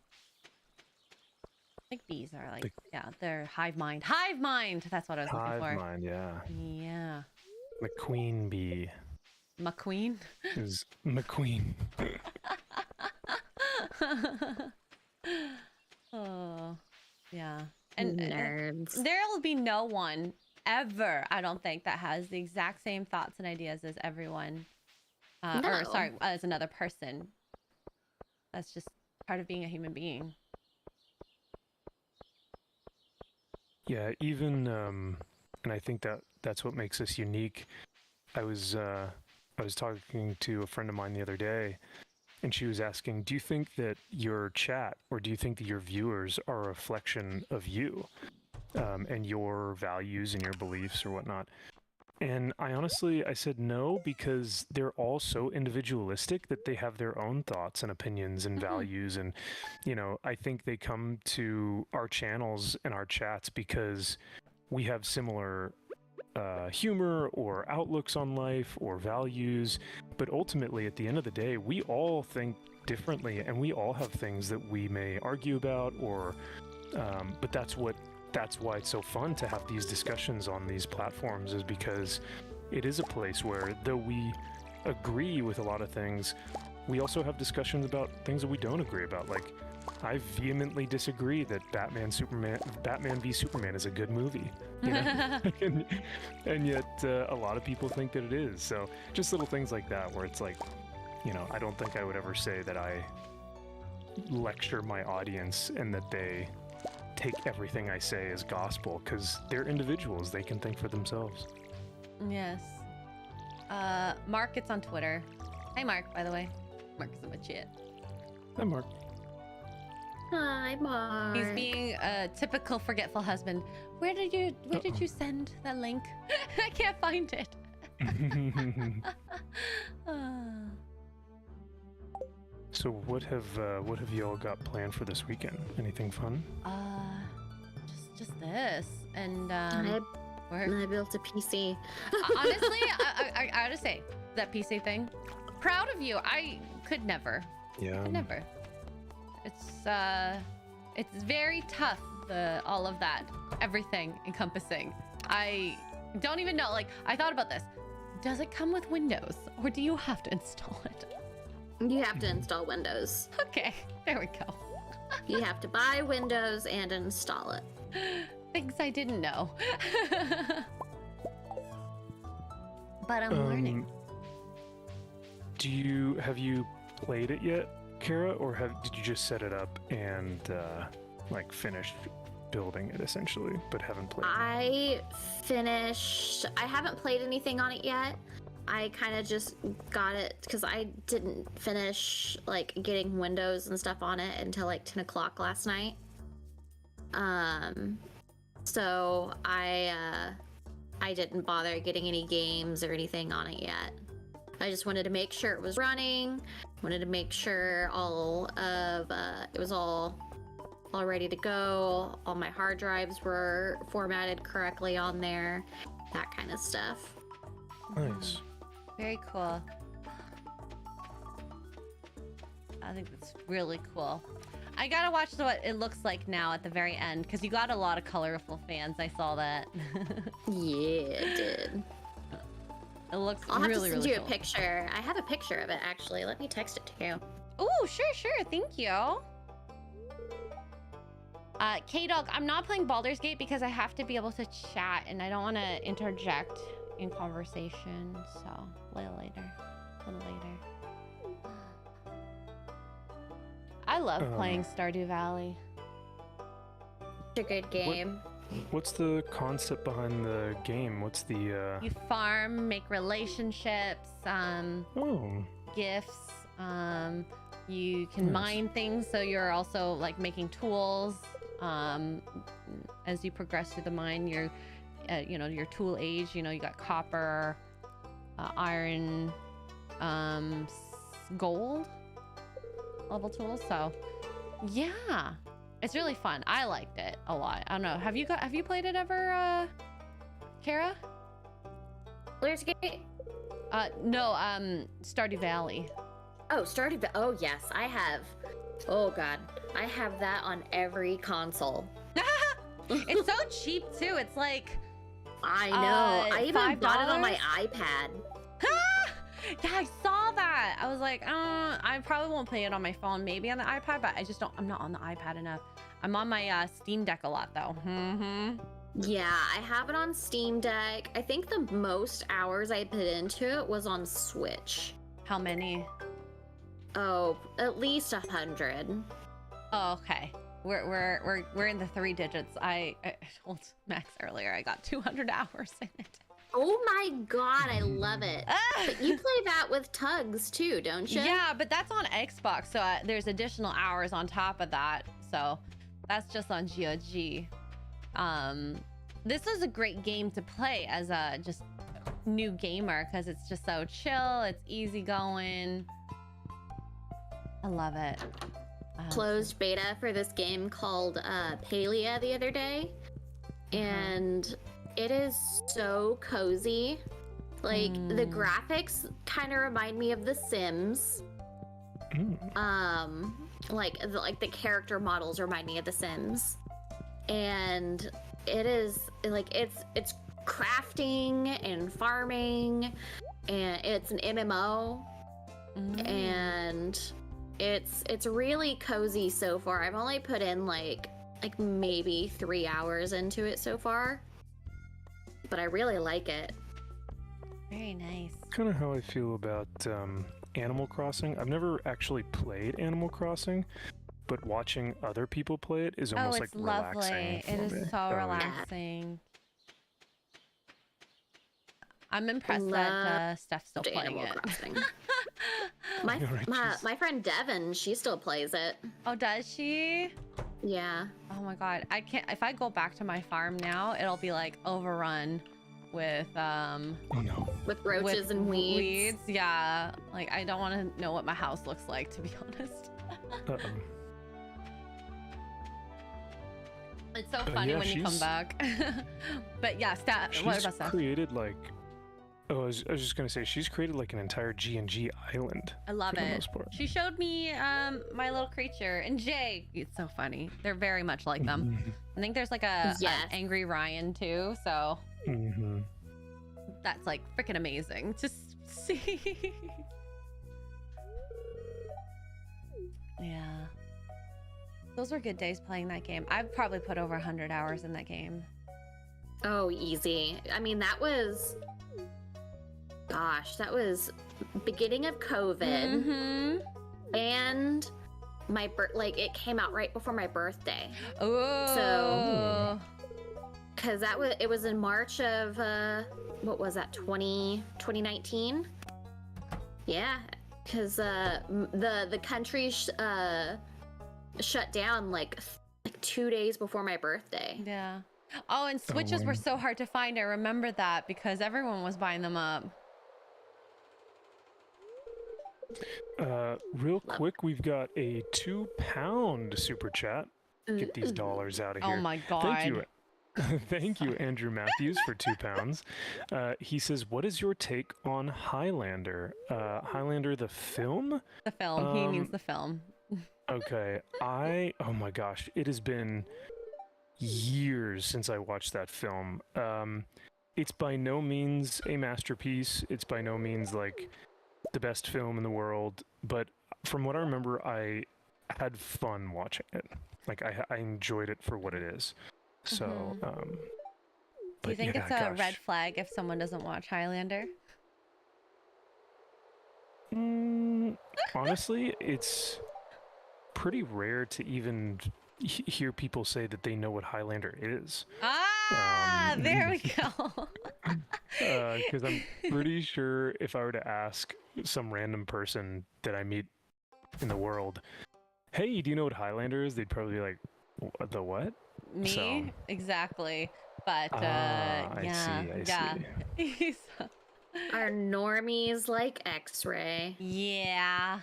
think bees are like, yeah, they're hive mind. Hive mind! That's what I was looking for. Hive mind, yeah. Yeah. The queen bee McQueen? is McQueen. Oh, yeah. And Nerds. there'll be no one ever, I don't think, that has the exact same thoughts and ideas as everyone. Or, No. sorry, as another person. That's just part of being a human being. Yeah, even and I think that's what makes us unique. I was talking to a friend of mine the other day, and she was asking, "Do you think that your chat, or do you think that your viewers are a reflection of you, and your values and your beliefs or whatnot?" And I said no, because they're all so individualistic that they have their own thoughts and opinions and values. And, I think they come to our channels and our chats because we have similar humor or outlooks on life or values. But ultimately, at the end of the day, we all think differently, and we all have things that we may argue about, but that's why it's so fun to have these discussions on these platforms, is because it is a place where, though we agree with a lot of things, we also have discussions about things that we don't agree about. Like, I vehemently disagree that Batman v Superman is a good movie, and yet a lot of people think that it is. So just little things like that, where it's like, I don't think I would ever say that I lecture my audience and that they take everything I say as gospel, because they're individuals. They can think for themselves. Yes. Mark gets on Twitter. Hi, Mark, by the way. Mark is in my chat. Hi, Mark. Hi, Mark. He's being a typical forgetful husband. Where did you send that link? I can't find it. So what have y'all got planned for this weekend? Anything fun? Just this, and I work. built a PC. Honestly, I gotta say, that PC thing, proud of you. I could never. Yeah. Could never. It's very tough. All of that, everything encompassing. I don't even know. Like, I thought about this. Does it come with Windows, or do you have to install it? You have to install Windows. Okay, there we go. You have to buy Windows and install it. Things I didn't know. But I'm learning. Have you played it yet, Kara, or did you just set it up and finished building it essentially, but haven't played it? I haven't played anything on it yet. I kind of just got it because I didn't finish getting Windows and stuff on it until 10 o'clock last night. So I didn't bother getting any games or anything on it yet. I just wanted to make sure it was running. Wanted to make sure it was all ready to go. All my hard drives were formatted correctly on there. That kind of stuff. Nice. Very cool. I think that's really cool. I gotta watch what it looks like now at the very end, because you got a lot of colorful fans. I saw that. Yeah, it did. It looks I'll have really, to send really you cool. a picture. I have a picture of it, actually. Let me text it to you. Ooh, sure. Thank you. K-Dog, I'm not playing Baldur's Gate because I have to be able to chat, and I don't want to interject in conversation, so a little later. I love playing Stardew Valley. It's a good game. What's the concept behind the game? What's the You farm, make relationships, gifts. You can mine things, so you're also making tools. As you progress through the mine, your tool age. You got copper, iron, gold level tools. So yeah, it's really fun. I liked it a lot. I don't know. Have you played it ever, Kara? Baldur's Gate? No. Stardew Valley. Oh, Stardew Valley. Oh, yes, I have. Oh, God. I have that on every console. It's so cheap too. It's like I know. I even bought it on my $5. iPad. Yeah, I saw that. I was like, I probably won't play it on my phone, maybe on the iPad, but I'm not on the iPad enough. I'm on my Steam Deck a lot though. Yeah, I have it on Steam Deck. I think the most hours I put into it was on Switch. How many? Oh, at least 100. Oh, okay. We're in the 3 digits. I told Max earlier I got 200 hours in it. Oh my god, I love it. But you play that with Tugs too, don't you? Yeah, but that's on Xbox, so there's additional hours on top of that. So that's just on GOG. This is a great game to play as a just new gamer because it's just so chill. It's easy going. I love it. Closed beta for this game called Palia the other day, and it is so cozy. Like the graphics kind of remind me of The Sims. Like the character models remind me of The Sims, and it is like it's crafting and farming, and it's an MMO, and it's really cozy so far. I've only put in like maybe 3 hours into it so far, but I really like it. Very nice. Kind of how I feel about Animal Crossing. I've never actually played Animal Crossing, but watching other people play it is almost like relaxing. It is so relaxing. I'm impressed that Steph's still playing it. My friend Devin, she still plays it. Oh, does she? Yeah. Oh my god, I can't. If I go back to my farm now, it'll be like overrun with with roaches and weeds. Yeah, like I don't want to know what my house looks like, to be honest. It's so funny when you come back. But yeah, what about Steph? Created like, I was just gonna say she's created like an entire G&G island. I love for the it. most part. She showed me my little creature, and Jay. It's so funny. They're very much like them. I think there's like an angry Ryan too. So that's like freaking amazing to see. Yeah. Those were good days playing that game. I've probably put over 100 hours in that game. Oh, easy. I mean, that was beginning of COVID, and it came out right before my birthday. Oh. So, because it was in March of what was that, 2019? Yeah, because the country shut down like 2 days before my birthday. Yeah. Oh, and Switches were so hard to find. I remember that because everyone was buying them up. Real quick, we've got a £2 super chat. Get these dollars out of here. Oh my god. Thank you. Thank you, Andrew Matthews, for £2. He says, what is your take on Highlander? Highlander, the film? The film. He means the film. Okay. Oh my gosh. It has been years since I watched that film. It's by no means a masterpiece. It's by no means like the best film in the world. But from what I remember, I had fun watching it. Like I enjoyed it for what it is. So, do you think it's a red flag if someone doesn't watch Highlander? Honestly, it's pretty rare to even hear people say that they know what Highlander is. There we go. Because I'm pretty sure if I were to ask some random person that I meet in the world, hey, do you know what Highlander is? They'd probably be like, the what? Me? So, exactly. But I see. Are normies like Xray? Yeah.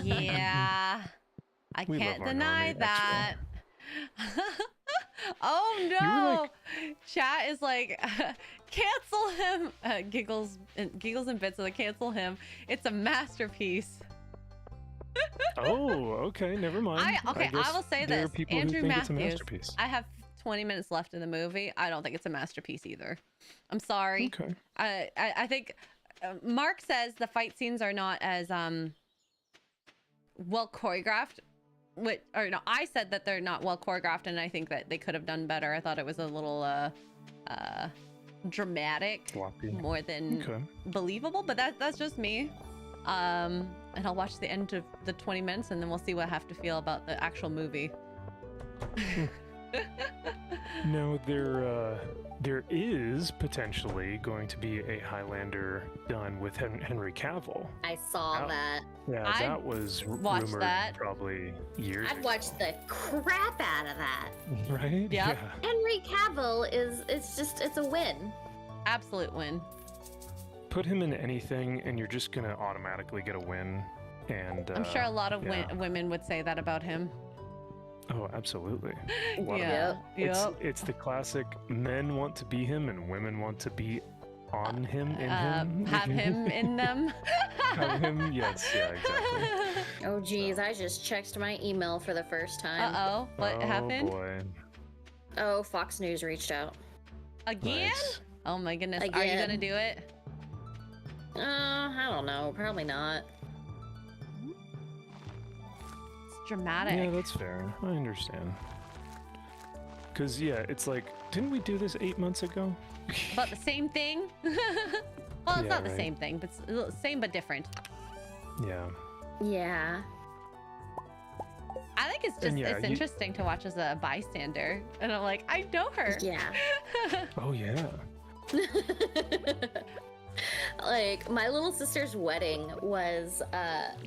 Yeah. I can't deny that. Oh no! Chat is like, cancel him. Giggles and bits of the cancel him. It's a masterpiece. Oh, okay, never mind. I guess will say there this. are people Andrew who think it's a Matthews. masterpiece. I have 20 minutes left in the movie. I don't think it's a masterpiece either. I'm sorry. Okay. I think Mark says the fight scenes are not as well choreographed. I said that they're not well choreographed, and I think that they could have done better. I thought it was a little dramatic, Sloppy. more than believable. But that's just me. And I'll watch the end of the 20 minutes, and then we'll see what I have to feel about the actual movie. No, there is potentially going to be a Highlander done with Henry Cavill. I saw that. Yeah, I'd that was watch rumored that. probably years I'd ago. watch the crap out of that. Right? Yep. Yeah. Henry Cavill it's a win. Absolute win. Put him in anything, and you're just gonna automatically get a win. And I'm sure a lot of yeah. women would say that about him. Oh, absolutely. A lot of Yeah. them. It's the classic: men want to be him, and women want to be on him, in him. Have him in them. Have him. Yes. Yeah. Exactly. Oh geez, I just checked my email for the first time. Uh-oh. What Oh, happened? boy. Oh, Fox News reached out. Again? Nice. Oh my goodness. Are you Again. gonna do it? I don't know. Probably not. It's dramatic. Yeah, that's fair. I understand. Cause yeah, it's like, didn't we do this 8 months ago? About the same thing? Well, it's Yeah, not the right. same thing, but same but different. Yeah. Yeah. I think it's just And yeah, it's interesting to watch as a bystander, and I'm like, I know her. Yeah. Oh yeah. Like my little sister's wedding was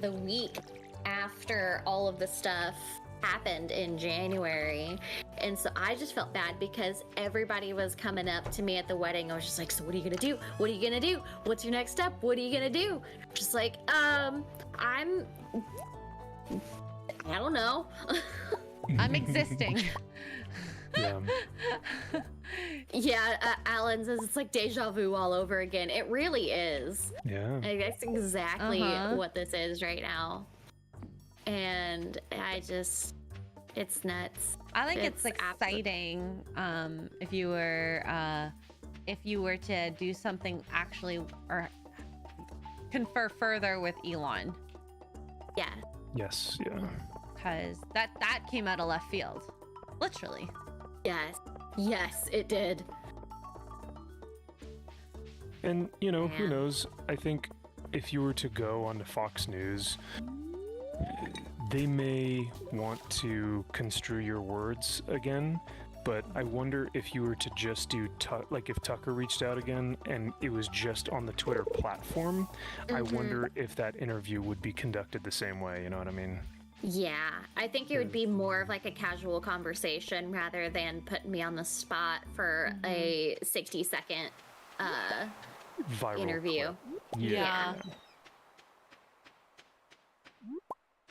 the week after all of the stuff happened in January, and so I just felt bad because everybody was coming up to me at the wedding. I was just like, so what are you gonna do? What are you gonna do? What's your next step? What are you gonna do? Just like I don't know. I'm existing. Yeah. Yeah, Alan says it's like deja vu all over again. It really is. Yeah. That's exactly Uh-huh. what this is right now. And it's nuts. I think it's It's exciting if you were to do something actually or confer further with Elon, Yeah. Yes. Yeah. because that came out of left field, literally. Yes. Yes, it did. And who Yeah. knows? I think if you were to go onto Fox News, they may want to construe your words again. But I wonder if you were to just do like if Tucker reached out again and it was just on the Twitter platform, I wonder if that interview would be conducted the same way. You know what I mean? Yeah. I think it would be more of like a casual conversation rather than putting me on the spot for a 60-second Viral interview. clip. Yeah.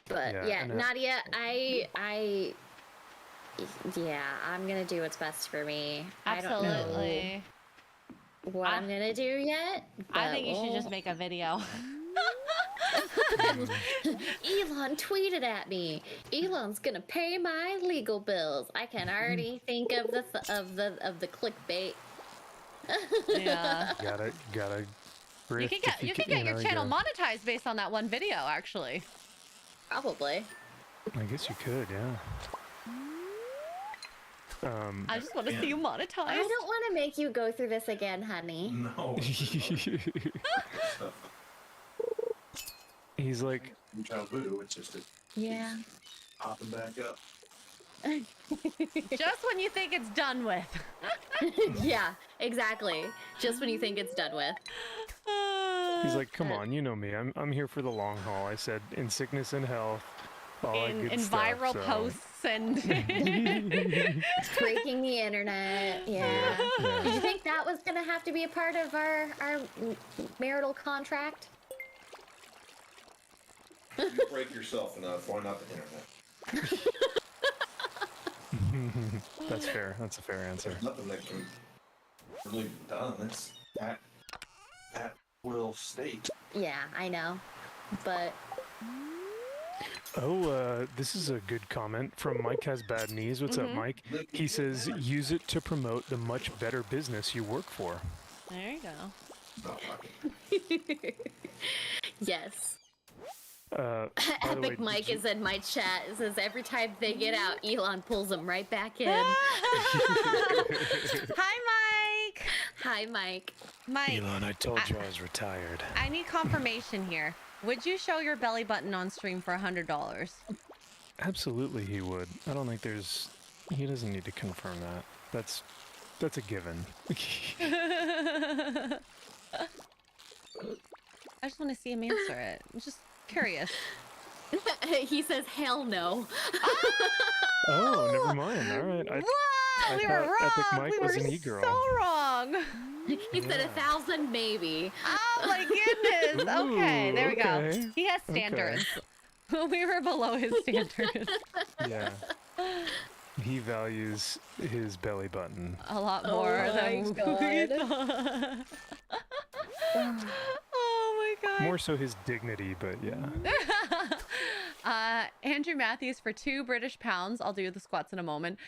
But Yeah, yeah, and Nadia, I'm gonna do what's best for me. I don't know Absolutely. what I'm gonna do yet. I but think you should we'll- just make a video. Elon tweeted at me. Elon's gonna pay my legal bills. I can already think of the clickbait. Yeah. Gotta. You can get your channel monetized based on that one video, actually. Probably. I guess you could, yeah. I just want to see you monetized. I don't want to make you go through this again, honey. No. He's like, Child voodoo, it's just Yeah. popping back up. Just when you think it's done with. Yeah, exactly. Just when you think it's done with. he's like, come on, you know me. I'm here for the long haul. I said, in sickness and health, all that good in stuff, viral so- posts and Breaking the internet. Yeah. Yeah. Did you think that was gonna have to be a part of our marital contract? If you break yourself enough, why not the internet? That's fair. That's a fair answer. There's nothing that can really be done. It's at will state. Yeah, I know. But Oh, this is a good comment from Mike Has Bad Knees. What's up, Mike? He says, use it to promote the much better business you work for. There you go. Stop talking. Yes. By the Epic way, Mike is in my chat. It says every time they get out, Elon pulls them right back in. Hi, Mike. Hi, Mike. Mike, Elon, I told you I was retired. I need confirmation here. Would you show your belly button on stream for $100? Absolutely, he would. I don't think there's. He doesn't need to confirm that. That's a given. I just want to see him answer it. I'm just curious. He says, hell no. Oh, never mind. All right. Whoa! We were thought Epic wrong! Mike We was were an e-girl. so wrong! He said 1,000 maybe. Oh my goodness! Okay, there we go. okay, He has standards. We were below his standards. Yeah. He values his belly button. A lot more than we thought. Oh my god. More so his dignity, but yeah. Andrew Matthews for £2 I'll do the squats in a moment.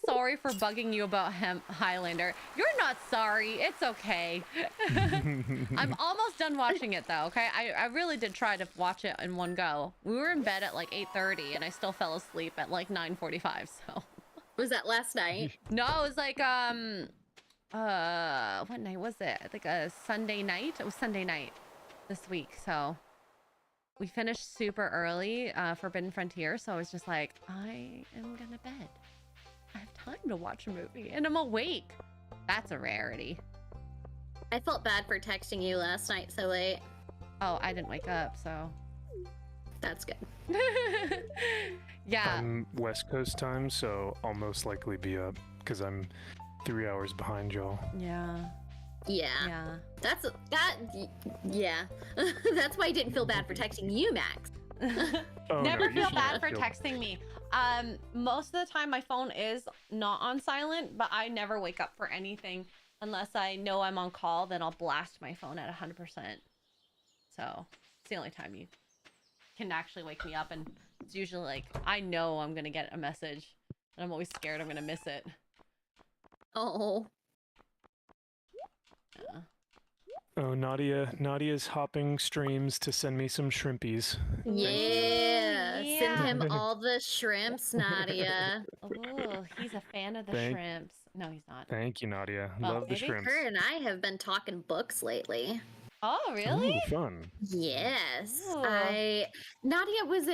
Sorry for bugging you about Highlander. You're not sorry. It's okay. I'm almost done watching it though. Okay, I really did try to watch it in one go. We were in bed at like 8:30 and I still fell asleep at like 9:45. So. Was that last night? No, it was like what night was it? I think a Sunday night. It was Sunday night this week. So we finished super early, Forbidden Frontier. So I was just like, I am gonna bed. I have time to watch a movie and I'm awake. That's a rarity. I felt bad for texting you last night so late. Oh, I didn't wake up, so. That's good. Yeah. I'm West Coast time, so I'll most likely be up because I'm 3 hours behind y'all. Yeah. Yeah. Yeah. Yeah. That's why I didn't feel bad for texting you, Max. Oh, Never no, feel usually bad I for feel- texting me. Most of the time my phone is not on silent, but I never wake up for anything unless I know I'm on call. Then I'll blast my phone at 100%. So it's the only time you can actually wake me up, and it's usually like I know I'm gonna get a message, and I'm always scared I'm gonna miss it. Oh. Yeah. Oh, Nadia's hopping streams to send me some shrimpies. Yeah. Yeah. Send him all the shrimps, Nadia. Oh, he's a fan of the Thank- shrimps. No, he's not. Thank you, Nadia. Well, Love the maybe shrimps. Her and I have been talking books lately. Oh, really? Ooh, fun. Yes. Ooh. Nadia, was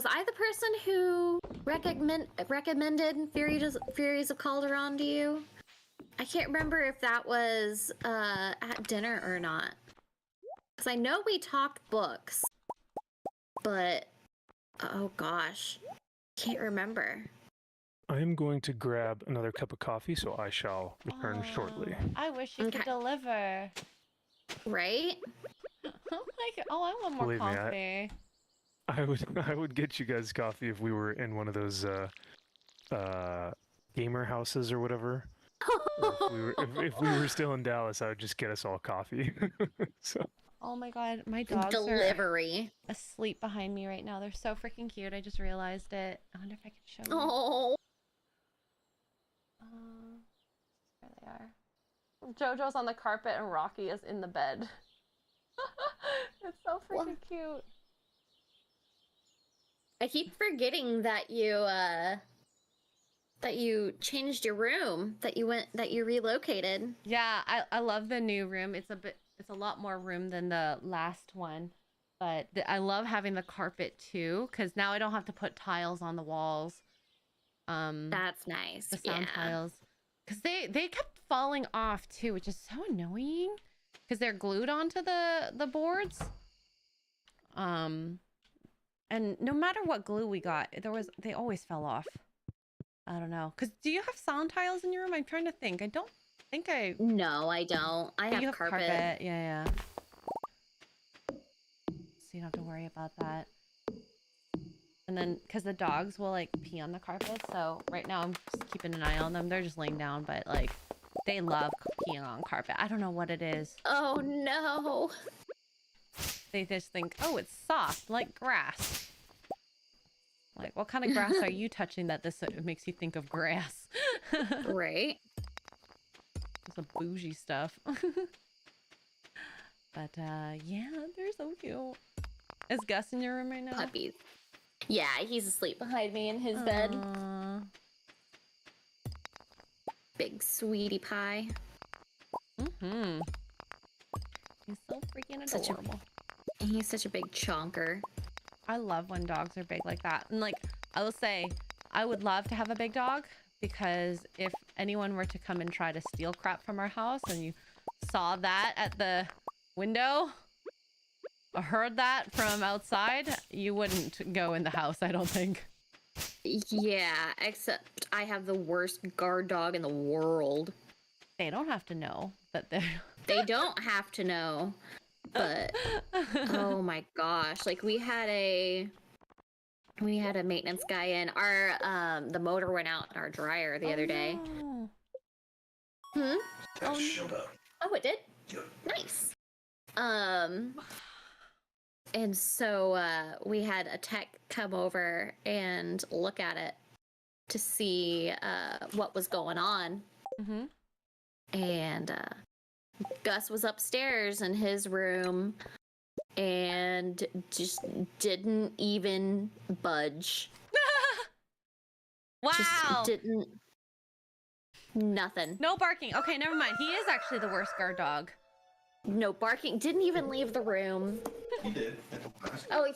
I the person who recommended Furies of Calderon to you? I can't remember if that was at dinner or not. Because I know we talked books, but oh gosh, can't remember. I am going to grab another cup of coffee, so I shall return shortly. I wish you could Okay. deliver. Right? Oh my god! Oh, I want more Believe me, coffee. I would get you guys coffee if we were in one of those gamer houses or whatever. Or if we were still in Dallas, I would just get us all coffee. So Oh my god, my dogs Delivery. are asleep behind me right now. They're so freaking cute. I just realized it. I wonder if I can show you. Oh. There they are. Jojo's on the carpet and Rocky is in the bed. It's so freaking What? cute. I keep forgetting that you changed your room, that you relocated. Yeah, I love the new room. It's a lot more room than the last one, but I love having the carpet too, because now I don't have to put tiles on the walls. That's nice. The sound yeah. tiles, because they kept falling off too, which is so annoying, because they're glued onto the boards. And no matter what glue we got, they always fell off. I don't know. Because do you have sound tiles in your room? I'm trying to think. I don't think I. No, I don't. I You have carpet. Yeah, yeah. So you don't have to worry about that. And then, because the dogs will like pee on the carpet, so right now I'm just keeping an eye on them. They're just laying down, but like they love peeing on carpet. I don't know what it is. Oh no. they just think, oh, it's soft, like grass. Like, what kind of grass are you touching that this makes you think of grass? Right. Some bougie stuff. But, yeah, they're so cute. Is Gus in your room right now? Puppies. Yeah, he's asleep behind me in his bed. Aww. Big sweetie pie. Mm-hmm. He's so freaking adorable. He's such a big chonker. I love when dogs are big like that. And like, I will say, I would love to have a big dog because if anyone were to come and try to steal crap from our house and you saw that at the window or heard that from outside, you wouldn't go in the house, I don't think. Yeah, except I have the worst guard dog in the world. They don't have to know that they're... They don't have to know. But oh my gosh, like we had a maintenance guy in our the motor went out in our dryer the other day. No. Hmm? That showed up. Oh, it did? Yep. Nice. And so we had a tech come over and look at it to see what was going on. Mm-hmm. And Gus was upstairs in his room and just didn't even budge. Wow. Just didn't. Nothing. No barking. Okay, never mind. He is actually the worst guard dog. No barking. Didn't even leave the room. He did. At the last. Oh,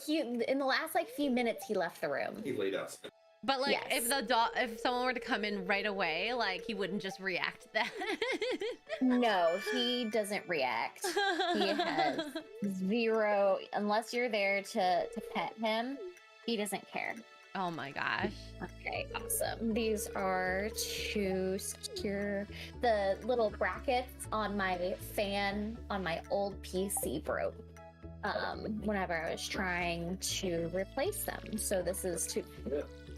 in the last like few minutes he left the room. He laid outside. But like, Yes. if someone were to come in right away, like he wouldn't just react to that. No, he doesn't react. He has zero. Unless you're there to pet him, he doesn't care. Oh my gosh. Okay, awesome. These are to secure the little brackets on my fan on my old PC broke. Whenever I was trying to replace them. So this is to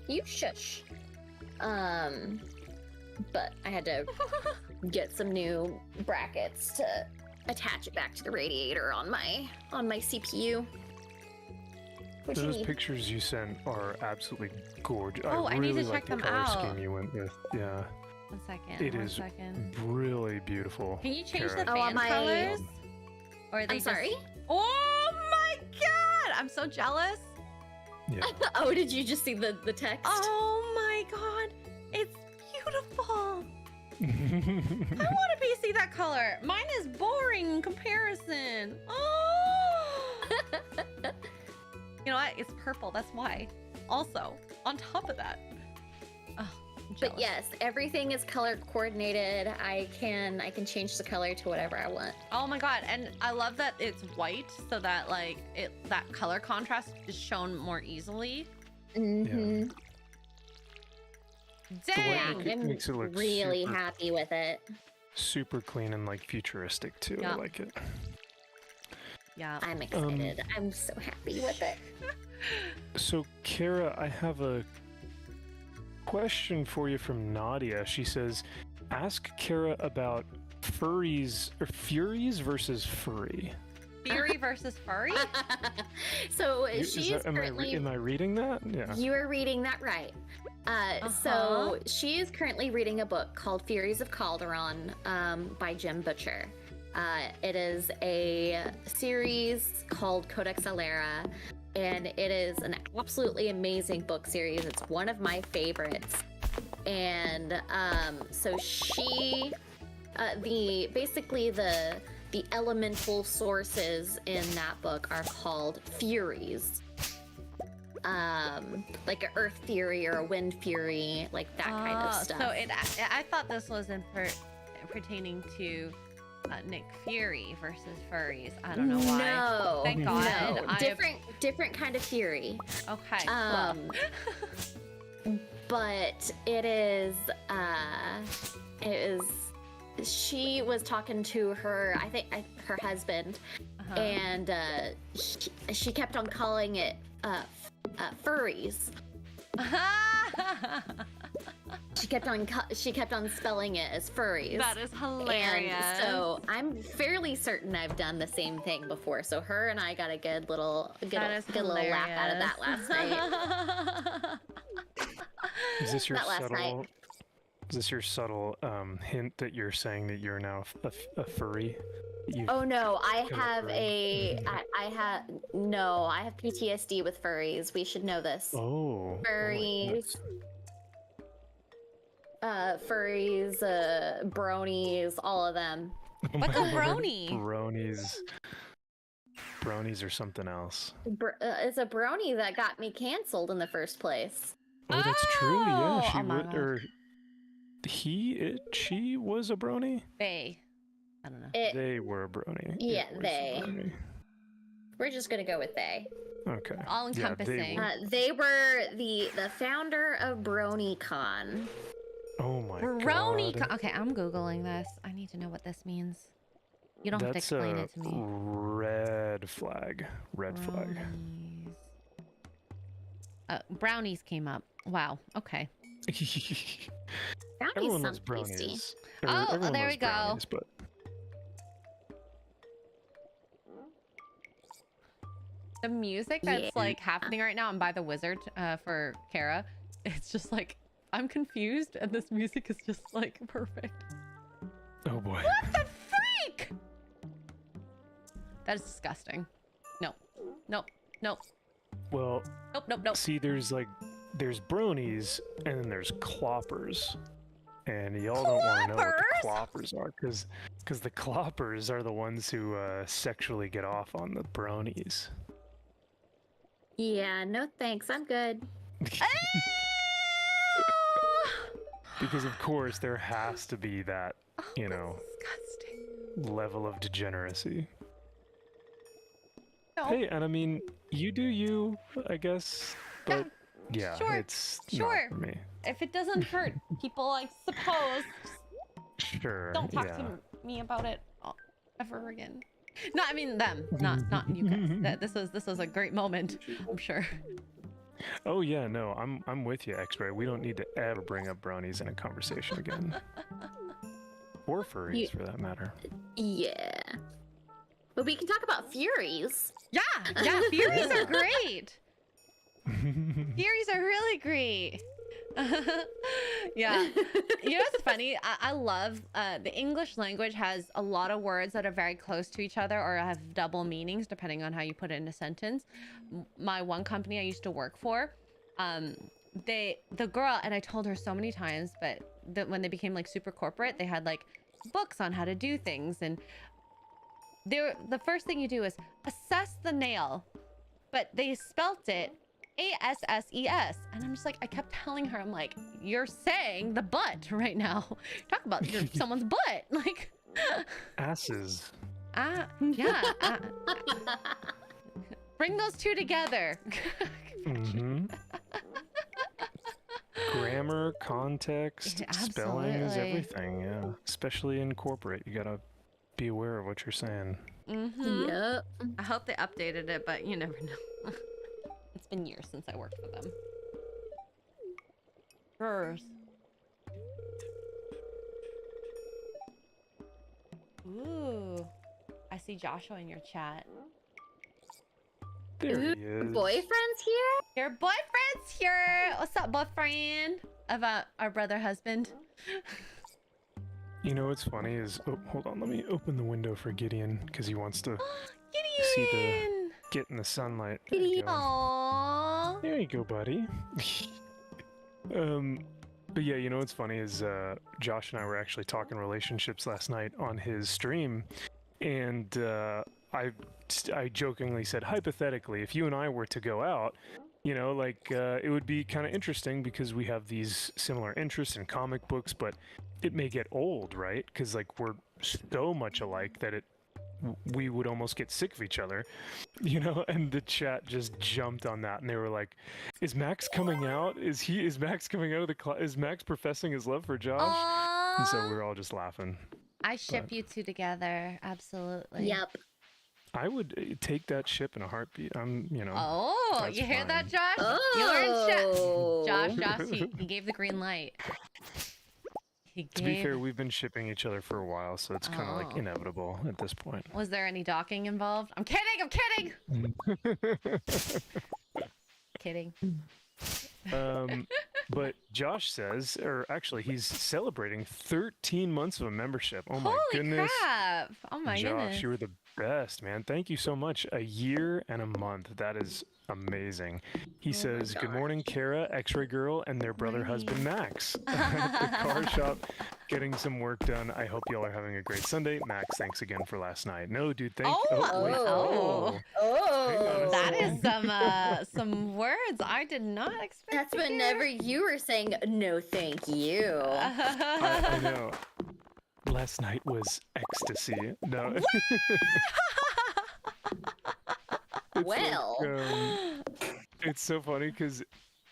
you shush. But I had to get some new brackets to attach it back to the radiator on my CPU. What you Those need? pictures you sent are absolutely gorgeous. Oh, I need to really like check the them color out. scheme you went with. Yeah, One second. it one is second. really beautiful. Can you change Kara. the Oh, fan my- colors? Or are they I'm just... sorry? Oh my god! I'm so jealous. Yeah. Oh, did you just see the text? Oh my god! It's beautiful! I want to see that color. Mine is boring in comparison. Oh! You know what? It's purple. That's why. Also, on top of that. Oh, I'm But jealous. yes, everything is color coordinated. I can change the color to whatever I want. Oh my god! And I love that it's white, so that like that color contrast is shown more easily. Mm-hmm. Dang! It I'm makes it look really super- happy with it. Super clean and like futuristic too. Yeah. I like it. Yeah. I'm excited. I'm so happy with it. So, Kara, I have a question for you from Nadia. She says, ask Kara about furries or furies versus furry. Fury versus furry? So Is she is that- currently. am I reading that? Yeah. You are reading that right. So she is currently reading a book called Furies of Calderon by Jim Butcher. It is a series called Codex Alera, and it is an absolutely amazing book series. It's one of my favorites. And so she, the elemental sources in that book are called Furies. Like an earth fury or a wind fury, like that kind of stuff. So I thought this was pertaining to Nick Fury versus furries. I don't know why. No, Thank God. no, different kind of fury. Okay. But it is. She was talking to her, her husband, Uh-huh. and she kept on calling it furries. She kept on spelling it as furries. That is hilarious. And so I'm fairly certain I've done the same thing before. So her and I got a good little laugh out of that last night. Is this your Not last night. subtle? Is this your subtle hint that you're saying that you're now a furry? Oh no, I become have furry? I have PTSD with furries. We should know this. Oh. Furries. Furries, bronies, all of them. Oh What's my a lord, brony? Bronies are something else. It's a brony that got me canceled in the first place. Oh, that's true. Yeah, Oh, she oh my would, God. or she was a brony. They. I don't know. They were a brony. Yeah, It was a they. brony. We're just gonna go with they. Okay. All encompassing. They were the founder of BronyCon. Oh my Brony. god. Okay, I'm googling this. I need to know what this means. You don't have to That's explain a it to me. red flag. Red flag. Brownies. Brownies came up. Wow. Okay. Brownies Everyone loves sound tasty. brownies. Oh, Everyone there loves we go. brownies, but The music that's Yeah. like happening right now, and by the wizard for Kara, it's just like I'm confused, and this music is just like perfect. oh boy. What the freak? That is disgusting. No. Nope. Nope. Well, Nope. Nope. Nope. see, there's bronies and then there's cloppers, and y'all don't want to know what the cloppers are, because the cloppers are the ones who sexually get off on the bronies. Yeah, no thanks. I'm good. Because of course there has to be that, you know, Disgusting. level of degeneracy. No. Hey, and I mean, you do you, I guess, but yeah, sure, it's sure. not for me. If it doesn't hurt people, I suppose. Sure. Don't talk yeah. to me about it ever again. No, I mean them, not you guys. This was a great moment, I'm sure. Oh yeah, no, I'm with you, Xray. We don't need to ever bring up brownies in a conversation again, or furries for that matter. Yeah. But we can talk about furies. Yeah, Furies are great. Furies are really great. Yeah. You know what's funny? I love the English language has a lot of words that are very close to each other or have double meanings depending on how you put it in a sentence. My one company I used to work for, the girl, and I told her so many times, but when they became like super corporate, they had like books on how to do things, and the first thing you do is assess the nail, but they spelt it ASSES, and I'm just like, I kept telling her, I'm like, you're saying the butt right now. Talk about someone's butt, like Asses. yeah. Bring those two together. Mm-hmm. Grammar, context, Yeah, spelling is absolutely. everything. Yeah, especially in corporate, you gotta be aware of what you're saying. Mm-hmm. Yep. I hope they updated it, but you never know. It's been years since I worked for them. Hers. Ooh. I see Joshua in your chat. There Ooh, he is. boyfriend's here? Your boyfriend's here! What's up, boyfriend? Of our brother husband. You know what's funny is, oh, hold on, let me open the window for Gideon because he wants to Gideon! get in the sunlight. There you go. Aww. There you go, buddy. But yeah, you know what's funny is Josh and I were actually talking relationships last night on his stream, and I jokingly said, hypothetically, if you and I were to go out, you know, like it would be kind of interesting because we have these similar interests in comic books, but it may get old, right? Because like we're so much alike that we would almost get sick of each other, you know. And the chat just jumped on that, and they were like, "Is Max coming out? Is Max coming out of the class? Is Max professing his love for Josh?" And so we were all just laughing. I ship you two together, absolutely. Yep. I would take that ship in a heartbeat. I'm, you know. Oh, That's you hear that, fine. Josh? Oh. You were in chat. Josh, he gave the green light. He To be gave. fair, we've been shipping each other for a while, so it's kind of like Oh. inevitable at this point. Was there any docking involved? I'm kidding. I'm kidding. Kidding. But Josh says, or actually, he's celebrating 13 months of a membership. Oh my Holy goodness. crap! Oh my Josh, goodness. you were the best, man. Thank you so much. A year and a month. That is amazing. He Oh my says, "Good gosh. morning, Kara, Xray Girl, and their brother husband Max. At the car shop, getting some work done. I hope y'all are having a great Sunday. Max, thanks again for last night." No, dude, thank Oh, wait. oh. That That is some words I did not expect. That's to hear. whenever you were saying no, thank you. I know. Last night was ecstasy. No. It's Well. it's so funny because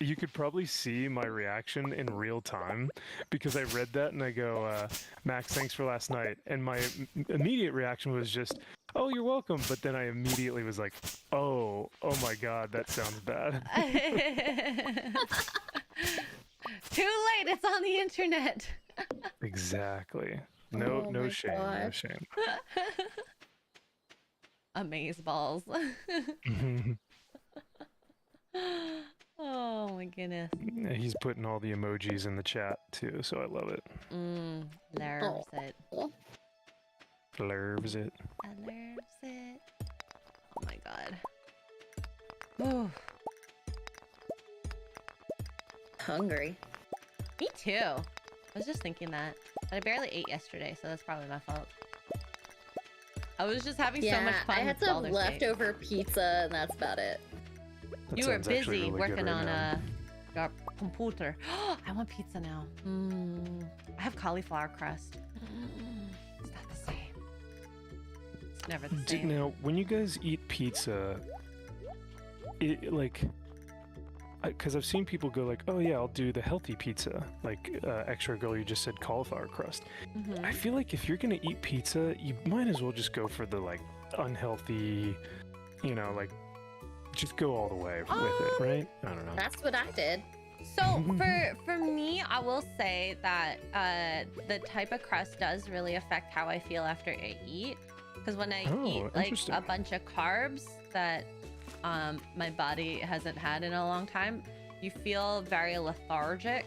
you could probably see my reaction in real time because I read that and I go, Max, thanks for last night. And my immediate reaction was just, oh, you're welcome. But then I immediately was like, oh my God, that sounds bad. Too late. It's on the internet. Exactly. No, Oh no my shame. No gosh. shame. Amaze balls. Oh my goodness. Yeah, he's putting all the emojis in the chat too, so I love it. Loves it. Loves it. I loves it. Oh my god. Oh, Hungry. me too. I was just thinking that. But I barely ate yesterday, so that's probably my fault. I was just having so much Yeah, fun I had with some Baldur's Gate. leftover pizza, and that's about it. That You were sounds actually busy really good working right on now. your computer. I want pizza now. I have cauliflower crust. It's not the same. It's never the same. Now, when you guys eat pizza, it like, because I've seen people go like, "Oh yeah, I'll do the healthy pizza," like Xray Girl, you just said cauliflower crust. Mhm. I feel like if you're gonna eat pizza, you might as well just go for the like unhealthy, like just go all the way with it, right? I don't know. That's what I did. So for me, I will say that the type of crust does really affect how I feel after I eat. Because when I Oh, eat like interesting. a bunch of carbs that my body hasn't had in a long time, you feel very lethargic.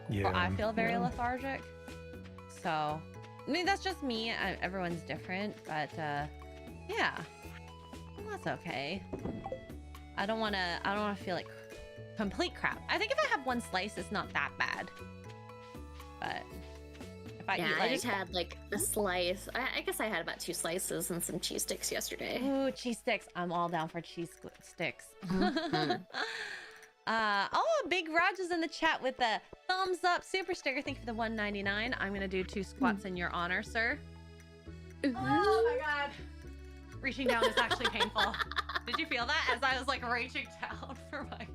Yeah. Or I feel very yeah. lethargic. So, I mean, that's just me. Everyone's different, but yeah, well, that's okay. I don't want to feel like complete crap. I think if I have one slice, it's not that bad. But if I Yeah, eat I like, just had like a slice. I guess I had about 2 slices and some cheese sticks yesterday. ooh, cheese sticks. I'm all down for cheese sticks. Mhm. Oh, Big Raj is in the chat with the thumbs up super sticker. Thank you for the $1.99. I'm gonna do 2 squats in your honor, sir. Oh my god. Reaching down is actually painful. Did you feel that as I was like reaching down for my...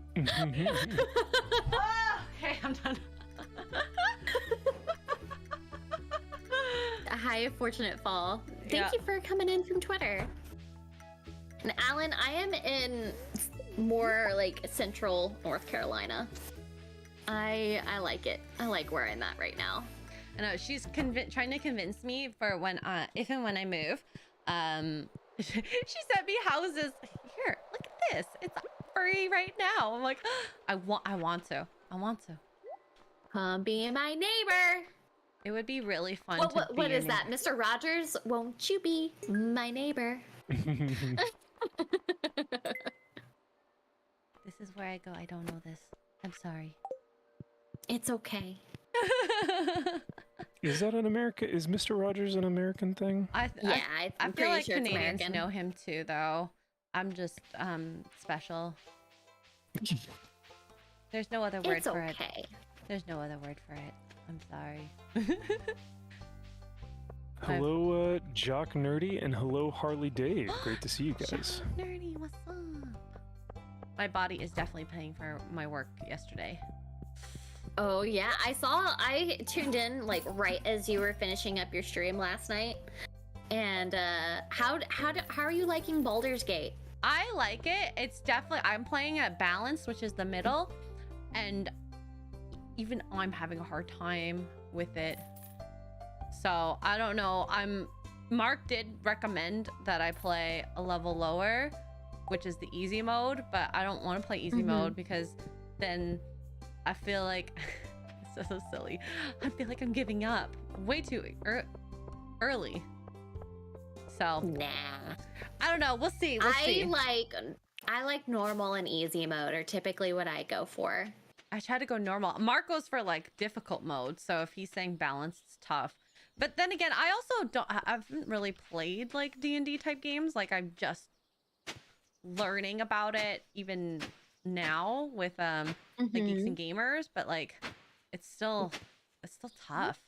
Oh, okay, I'm done. A high fortunate fall. Thank Yeah. you for coming in from Twitter. And Alan, I am in more like central North Carolina. I like it. I like where I'm at right now. I know she's trying to convince me for when, if and when I move. She sent me houses. Here, look at this. It's free right now. I'm like, I want to. Come be my neighbor. It would be really fun to be What your is that, Mr. Rogers? Won't you be my neighbor? This is where I go. I don't know this. I'm sorry. It's okay. Is that an America? Is Mr. Rogers an American thing? I I'm feel pretty like sure it's Canadians American. know him too, though. I'm just special. There's no other word It's for it. okay. There's no other word for it. I'm sorry. Hello, Jock Nerdy, and hello, Harley Dave. Great to see you guys. Nerdy, what's up? My body is definitely paying for my work yesterday. Oh yeah, I tuned in like right as you were finishing up your stream last night. And how are you liking Baldur's Gate? I like it. It's definitely, I'm playing at balance, which is the middle, and even I'm having a hard time with it. So I don't know. Mark did recommend that I play a level lower, which is the easy mode, but I don't want to play easy mode because then I feel like it's so silly. I feel like I'm giving up way too early. So Nah. I don't know. We'll see. We'll see. I like normal and easy mode are typically what I go for. I try to go normal. Mark goes for like difficult mode. So if he's saying balance, it's tough. But then again, I also haven't really played like D&D type games. Like I'm just learning about it even now with the Geeks and Gamers, but like it's still tough.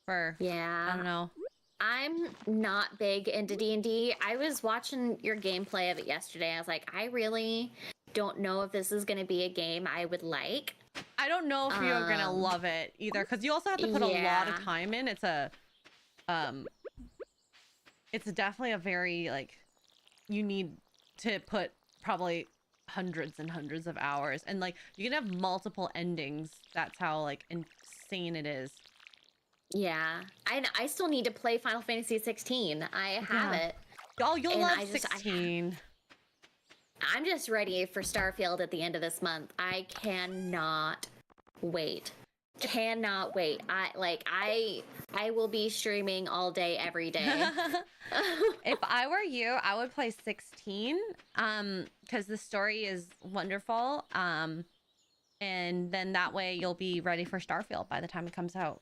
I don't know. I'm not big into D&D. I was watching your gameplay of it yesterday. I was like, I really don't know if this is going to be a game I would like. I don't know if you're gonna love it either, because you also have to put a lot of time in. It's definitely a very like, you need to put probably hundreds and hundreds of hours, and like you can have multiple endings. That's how like insane it is. Yeah, I still need to play Final Fantasy 16. I have it. Oh, you'll love I 16. I'm just ready for Starfield at the end of this month. I cannot wait. Cannot wait. I will be streaming all day, every day. If I were you, I would play 16. Because the story is wonderful. And then that way you'll be ready for Starfield by the time it comes out.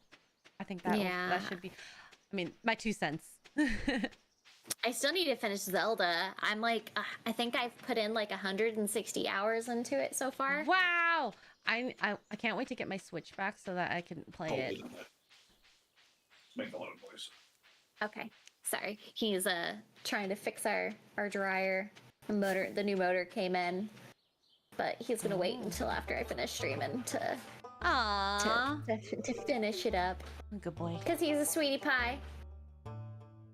I think that should be. I mean, my 2 cents. I still need to finish Zelda. I'm like, I think I've put in like 160 hours into it so far. Wow! I can't wait to get my Switch back so that I can play it. Make a lot of noise. Okay, sorry. He's trying to fix our dryer. The new motor came in, but he's gonna wait until after I finish streaming to finish it up. Good boy. Because he's a sweetie pie.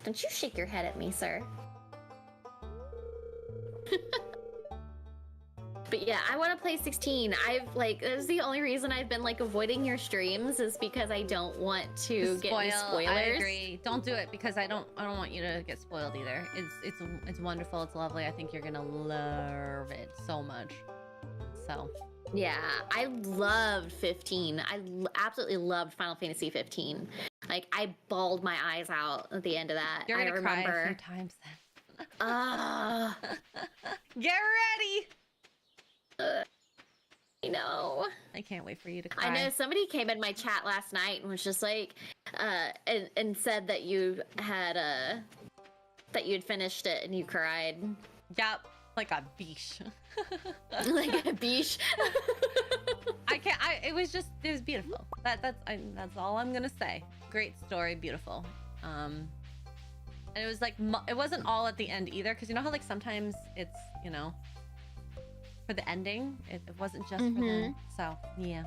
Don't you shake your head at me, sir. But yeah, I want to play 16. That's the only reason I've been like avoiding your streams is because I don't want to get any spoilers. I agree. Don't do it because I don't want you to get spoiled either. It's wonderful. It's lovely. I think you're gonna love it so much. So. Yeah, I loved 15. I absolutely loved Final Fantasy 15. Like, I bawled my eyes out at the end of that. You're gonna remember. cry a few times then. Get ready! I know. I can't wait for you to cry. I know somebody came in my chat last night and was just like, and said that you had that you'd finished it and you cried. Yep, like a beach. Like a beach. It was beautiful. That's all I'm gonna say. Great story, beautiful. And it was like it wasn't all at the end either, because you know how like sometimes it's for the ending it wasn't just for them. So yeah.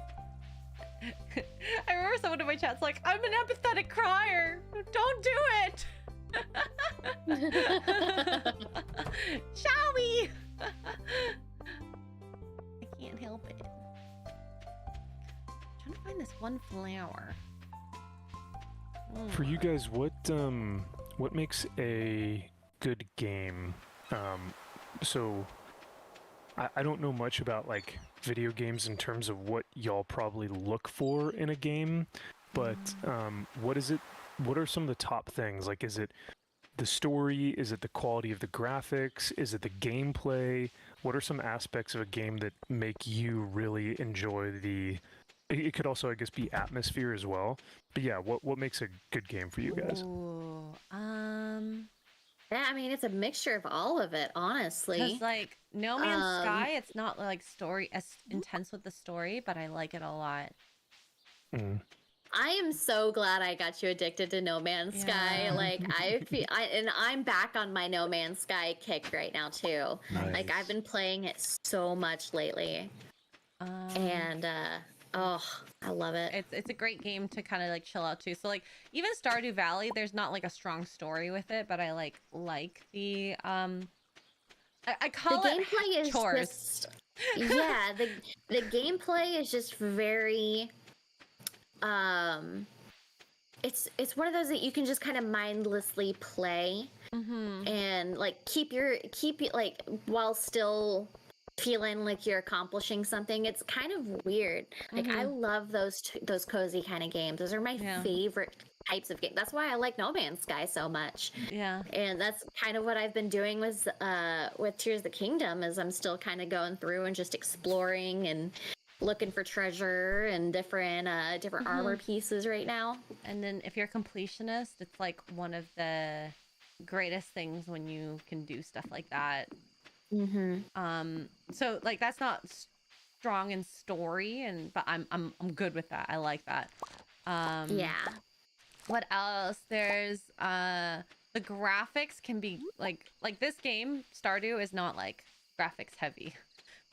I remember someone in my chat's like, I'm an empathetic crier. Don't do it. Shall we? I can't help it. I'm trying to find this one flower. For you guys, what makes a good game? So I don't know much about like video games in terms of what y'all probably look for in a game, but what is it? What are some of the top things? Like, is it the story? Is it the quality of the graphics? Is it the gameplay? What are some aspects of a game that make you really enjoy the... It could also, I guess, be atmosphere as well. But yeah, what makes a good game for you guys? Ooh, Yeah, I mean, it's a mixture of all of it, honestly. Because, like, No Man's Sky, it's not, like, story as intense with the story, but I like it a lot. Mm. I am so glad I got you addicted to No Man's Sky. Like, and I'm back on my No Man's Sky kick right now, too. Nice. Like, I've been playing it so much lately. And, oh, I love it. It's a great game to kind of like chill out to. So like even Stardew Valley, there's not like a strong story with it, but I like the I call the it gameplay is chores. Just, yeah, the gameplay is just very it's one of those that you can just kind of mindlessly play and like keep like while still feeling like you're accomplishing something. It's kind of weird. Like I love those cozy kind of games. Those are my favorite types of games. That's why I like No Man's Sky so much. Yeah. And that's kind of what I've been doing with Tears of the Kingdom, is I'm still kind of going through and just exploring and looking for treasure and different armor pieces right now. And then if you're a completionist, it's like one of the greatest things when you can do stuff like that. So like that's not strong in story, but I'm good with that. I like that. Yeah. What else? There's the graphics can be like this game Stardew is not like graphics heavy,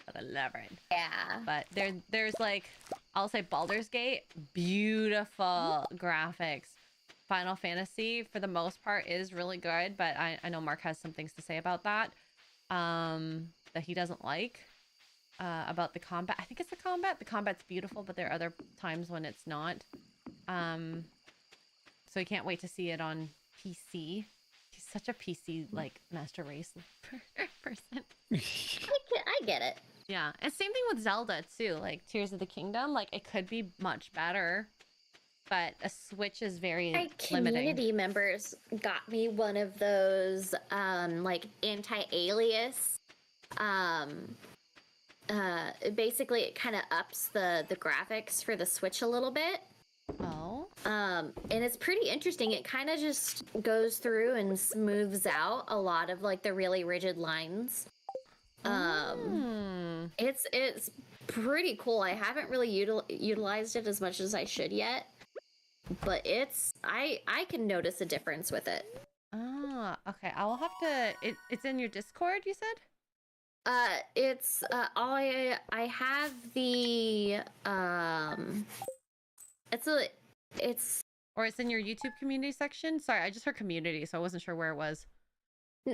but I love it. Yeah. But there's like, I'll say Baldur's Gate, beautiful graphics. Final Fantasy for the most part is really good, but I know Mark has some things to say about that that he doesn't like about the combat. I think it's the combat. The combat's beautiful, but there are other times when it's not. So I can't wait to see it on PC. He's such a PC like master race person. I get it. Yeah, and same thing with Zelda too. Like Tears of the Kingdom, like it could be much better, but a Switch is very My limiting. community members got me one of those like anti-alias. Basically it kind of ups the graphics for the Switch a little bit. Oh. And it's pretty interesting. It kind of just goes through and smooths out a lot of like the really rigid lines. It's pretty cool. I haven't really utilized it as much as I should yet, but I can notice a difference with it. Ah, okay. I will have to. It's in your Discord, you said? I have the it's Or it's in your YouTube community section? Sorry, I just heard community, so I wasn't sure where it was.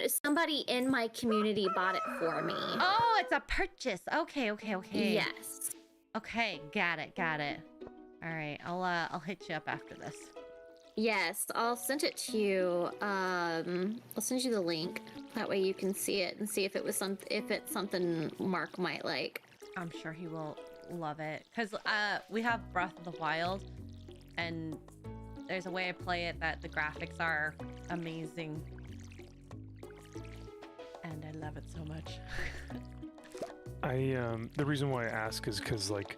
somebody in my community bought it for me. Oh, it's a purchase. Okay. Yes. Okay, got it. All right, I'll hit you up after this. Yes, I'll send it to you. I'll send you the link. That way you can see it and see if it's something Mark might like. I'm sure he will love it. Because we have Breath of the Wild, and there's a way I play it that the graphics are amazing. And I love it so much. The reason why I ask is because like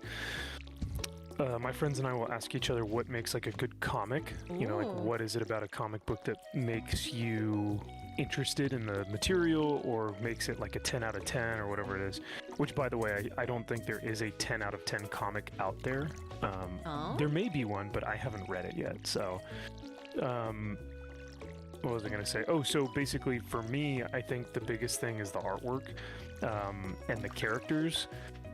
my friends and I will ask each other what makes like a good comic. You know, like what is it about a comic book that makes you interested in the material or makes it like a 10 out of 10 or whatever it is. Which, by the way, I don't think there is a 10 out of 10 comic out there. There may be one, but I haven't read it yet. So, what was I going to say? Oh, so basically for me, I think the biggest thing is the artwork and the characters.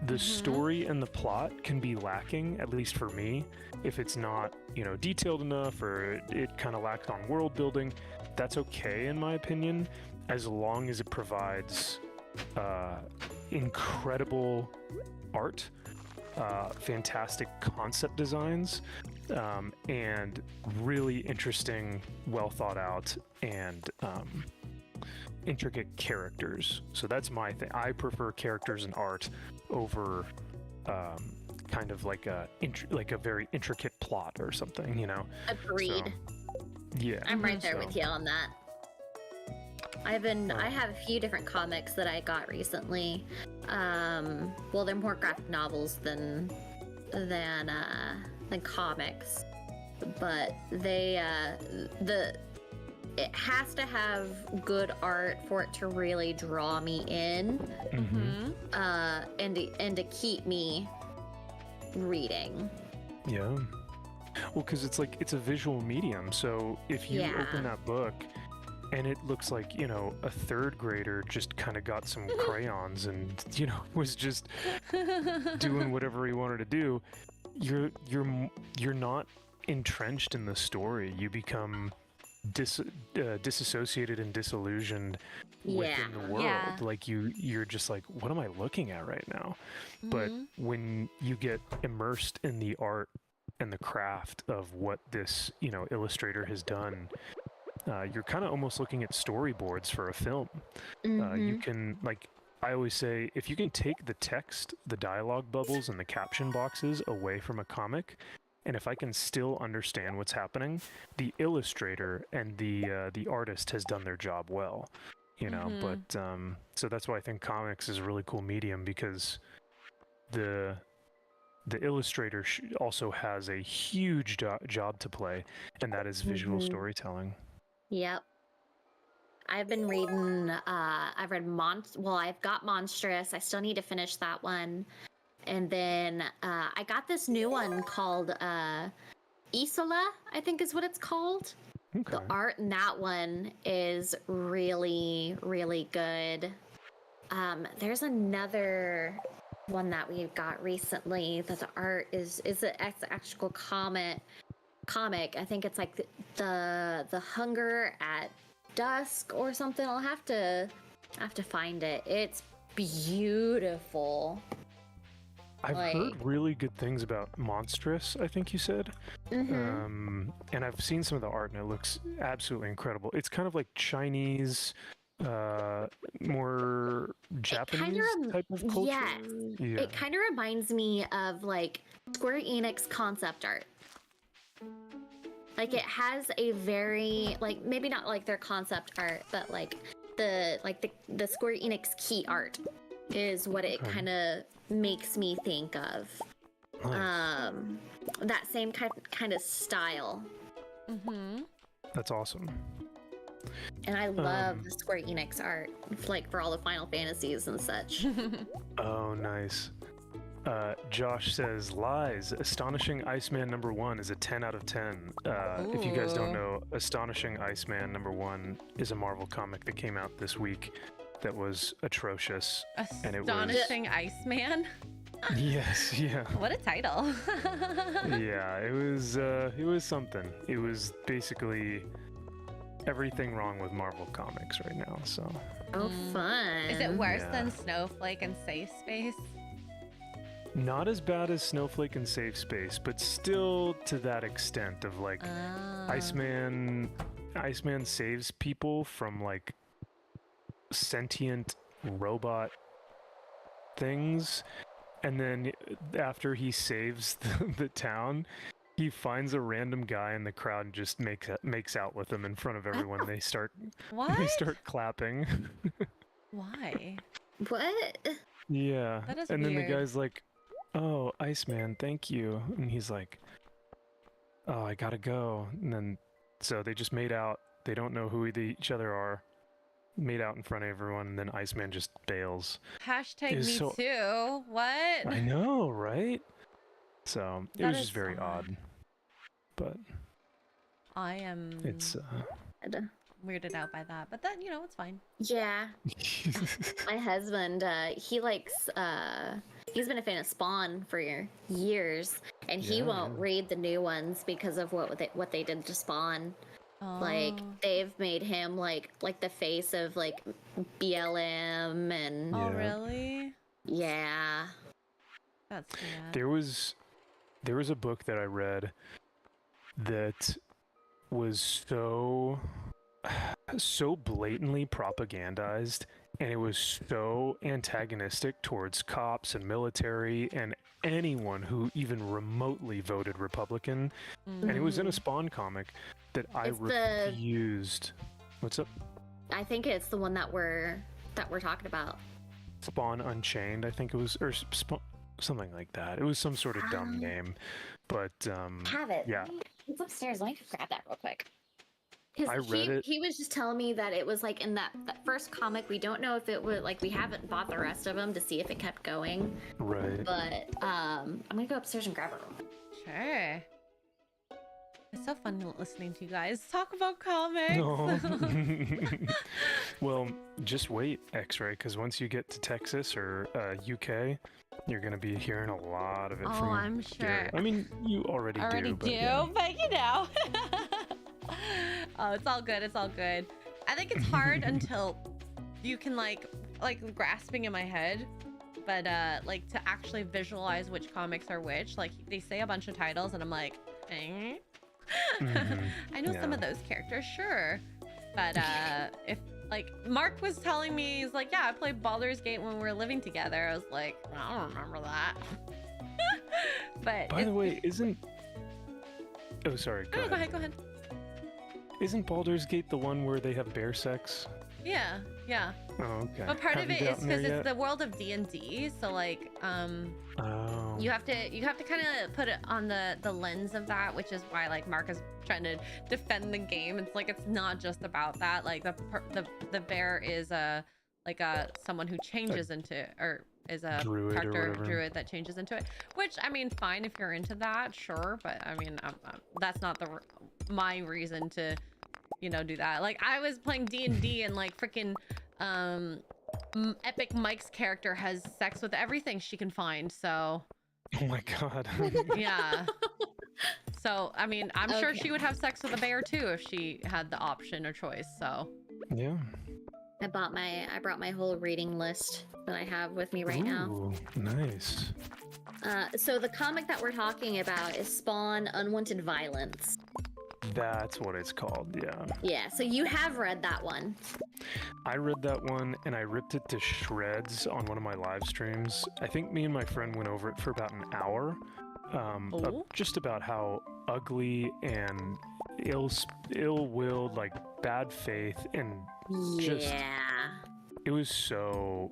The story and the plot can be lacking, at least for me, if it's not, detailed enough or it kind of lacks on world building. That's okay, in my opinion, as long as it provides incredible art, fantastic concept designs, and really interesting, well thought out, and intricate characters. So that's my thing. I prefer characters and art over kind of like a very intricate plot or something, Agreed. So, yeah, I'm right there with you on that. I have a few different comics that I got recently. Well, they're more graphic novels than comics, but it has to have good art for it to really draw me in, and to keep me reading. Yeah. Well, because it's a visual medium, so if you open that book and it looks like, a third grader just kind of got some crayons and, was just doing whatever he wanted to do, you're not entrenched in the story. You become disassociated and disillusioned within the world. Yeah. Like you're just like, what am I looking at right now? But when you get immersed in the art and the craft of what this, illustrator has done, you're kind of almost looking at storyboards for a film. You can, like, I always say, if you can take the text, the dialogue bubbles, and the caption boxes away from a comic, and if I can still understand what's happening, the illustrator and the artist has done their job well, But so that's why I think comics is a really cool medium, because the illustrator also has a huge job to play, and that is visual storytelling. Yep. I've been reading, I've read I've got Monstrous. I still need to finish that one. And then I got this new one called Isola, I think is what it's called. Okay. The art in that one is really, really good. There's another one that we got recently that the art is an actual comic. I think it's like the Hunger at Dusk or something. I'll have to find it. It's beautiful. I've heard really good things about Monstrous, I think you said. And I've seen some of the art and it looks absolutely incredible. It's kind of like Chinese, more Japanese type of culture. Yes. Yeah. It kind of reminds me of like Square Enix concept art. Like it has a very, like, maybe not like their concept art, but like the Square Enix key art is what it kind of makes me think of. Nice. That same kind of style. That's awesome. And I love the Square Enix art, like for all the Final Fantasies and such. Oh, nice. Josh says, lies. Astonishing Iceman #1 is a 10 out of 10. If you guys don't know, Astonishing Iceman #1 is a Marvel comic that came out this week that was atrocious. Astonishing Iceman? Yes, yeah. What a title. Yeah, it was something. It was basically everything wrong with Marvel comics right now, so. Oh, fun. Is it worse than Snowflake and Safe Space? Not as bad as Snowflake and Safe Space, but still to that extent of like Iceman saves people from like sentient robot things, and then after he saves the town, he finds a random guy in the crowd and just makes out with him in front of everyone. They start clapping. Why? What? Yeah. That is and weird. Then the guy's like, "Oh, Iceman, thank you." And he's like, "Oh, I gotta go." And then, so they just made out. They don't know who each other are. Made out in front of everyone, and then Iceman just bails. Hashtag me too. What? I know, right? So it was just very odd. odd. But I am. It's weirded out by that, but then it's fine. Yeah. My husband, he likes. He's been a fan of Spawn for years, and he won't read the new ones because of what they did to Spawn. Oh. Like they've made him like the face of like BLM and. Oh really? Yeah. That's sad. There was a book that I read that was so blatantly propagandized, and it was so antagonistic towards cops and military and anyone who even remotely voted Republican. And it was in a Spawn comic that I refused. What's up? I think it's the one that we're talking about. Spawn Unchained, I think it was, or something like that. It was some sort of dumb name, but Have it. yeah. It's upstairs. Let me grab that real quick. I read it. He was just telling me that it was like in that first comic. We don't know if it was like, we haven't bought the rest of them to see if it kept going. Right. But I'm gonna go upstairs and grab it. Sure. It's so fun listening to you guys talk about comics. No. Well, just wait, Xray, because once you get to Texas or UK, you're going to be hearing a lot of it from I'm sure. Gary. I mean, you already do. But oh, it's all good. It's all good. I think it's hard until you can like grasping in my head. But like to actually visualize which comics are which, like they say a bunch of titles and I'm like, eh? I know some of those characters, sure. But if like Mark was telling me, he's like, yeah, I played Baldur's Gate when we were living together. I was like, I don't remember that. But by the way, isn't... Oh, sorry. Go ahead. Isn't Baldur's Gate the one where they have bear sex? Yeah. Oh, okay. But part Have of you it is gotten there because it's yet? the world of D&D, so like Oh. you have to kind of put it on the lens of that, which is why like Mark is trying to defend the game. It's like it's not just about that. Like the bear is someone who changes into, or is a Druid or character whatever. druid that changes into it. Which I mean, fine if you're into that, sure. But I mean, that's not my reason to, do that. Like I was playing D&D and like freaking Epic Mike's character has sex with everything she can find. So Oh my god. yeah. So I mean, I'm sure Okay. she would have sex with a bear too if she had the option or choice. So Yeah. I brought my whole reading list that I have with me right now. Ooh, nice. So the comic that we're talking about is Spawn: Unwanted Violence. That's what it's called, yeah. Yeah, so you have read that one. I read that one and I ripped it to shreds on one of my live streams. I think me and my friend went over it for about an hour. Just about how ugly and ill-willed, like bad faith, and just Yeah. it was so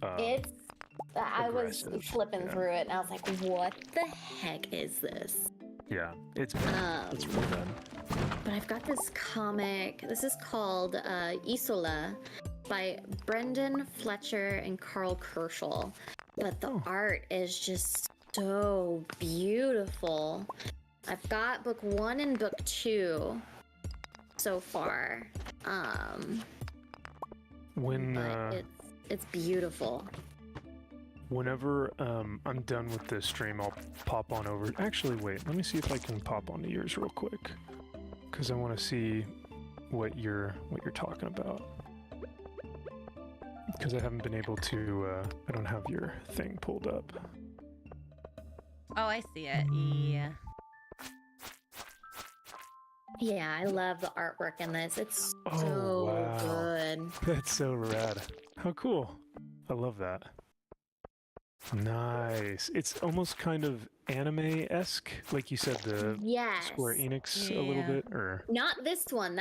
I was aggressive, flipping yeah. through it and I was like, what the heck is this? yeah, it's bad. It's really bad. But I've got this comic. This is called Isola by Brendan Fletcher and Carl Kerschel. But the art is just so beautiful. I've got book 1 and book 2 so far. When But it's beautiful. whenever I'm done with this stream, I'll pop on over. Actually, wait. Let me see if I can pop onto yours real quick, because I want to see what you're talking about. Because I haven't been able to. I don't have your thing pulled up. oh, I see it. Yeah. Yeah, I love the artwork in this. It's Oh, so wow. good. That's so rad. How cool. I love that. Nice. It's almost kind of anime-esque, like you said, the Yes. Square Enix a little Yeah. bit, or Not this one.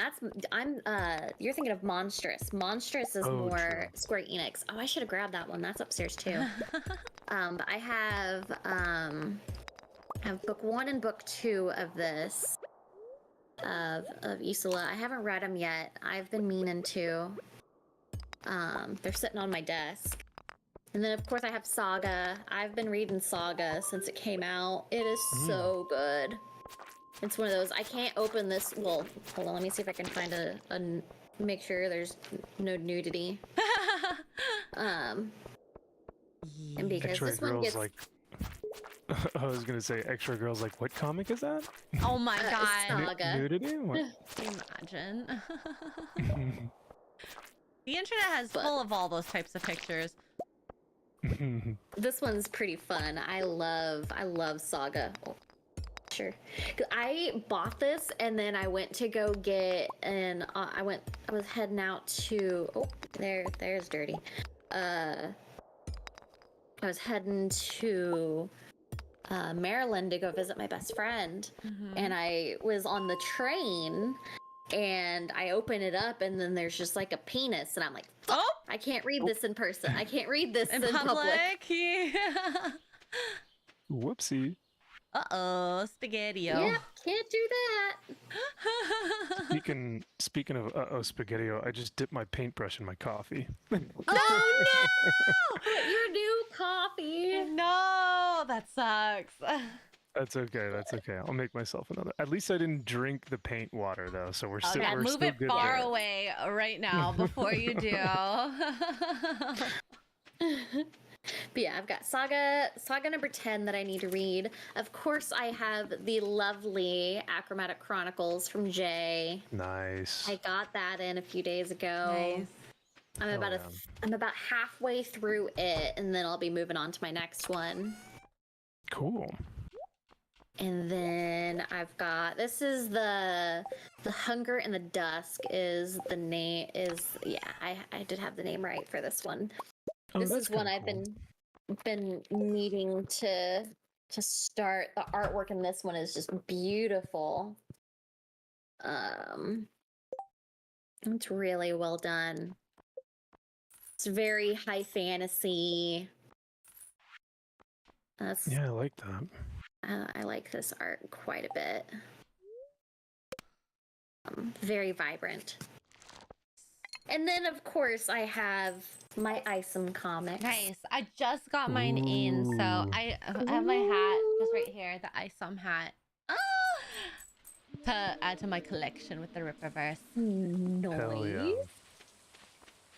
You're thinking of Monstrous. Monstrous is Oh, more true. Square Enix. Oh, I should have grabbed that one. That's upstairs too. But I have book 1 and book 2 of this of Isola. I haven't read them yet. I've been meaning to. They're sitting on my desk. And then of course I have Saga. I've been reading Saga since it came out. It is so good. It's one of those, I can't open this. Well, hold on, let me see if I can find make sure there's no nudity. And because X-Ray this one Girl's gets like. I was gonna say Xray Girl's like, what comic is that? Oh my god. Saga. Nudity? What? Imagine. The internet has full of all those types of pictures. This one's pretty fun. I love Saga. Oh, sure. 'Cause I bought this and then I went to go get I was heading out to there's Dirty. I was heading to Maryland to go visit my best friend, and I was on the train and I open it up and then there's just like a penis and I'm like, fuck, Oh! I can't read this in person. I can't read this In in public. public? Yeah. Whoopsie. Uh-oh, spaghetti-o. Yep, can't do that. Speaking of spaghetti-o, I just dipped my paintbrush in my coffee. Oh no! Your new coffee. No, that sucks. That's okay. That's okay. I'll make myself another. At least I didn't drink the paint water though, so we're still Okay, we're move still it good far there. away right now before you do. But yeah, I've got Saga number 10 that I need to read. Of course, I have the lovely Achromatic Chronicles from Jay. Nice. I got that in a few days ago. Nice. I'm Oh, I'm about halfway through it, and then I'll be moving on to my next one. Cool. And then I've got, this is the Hunger in the Dusk is the name, yeah, I did have the name right for this one. Oh, This that's is one kinda I've cool. been needing to start. The artwork in this one is just beautiful. It's really well done. It's very high fantasy. Yeah, I like that. I like this art quite a bit. Very vibrant. And then, of course, I have my Isom comics. Nice. I just got mine in, so I have my hat just right here, the Isom hat. To add to my collection with the Rippaverse. Noise. Hell yeah.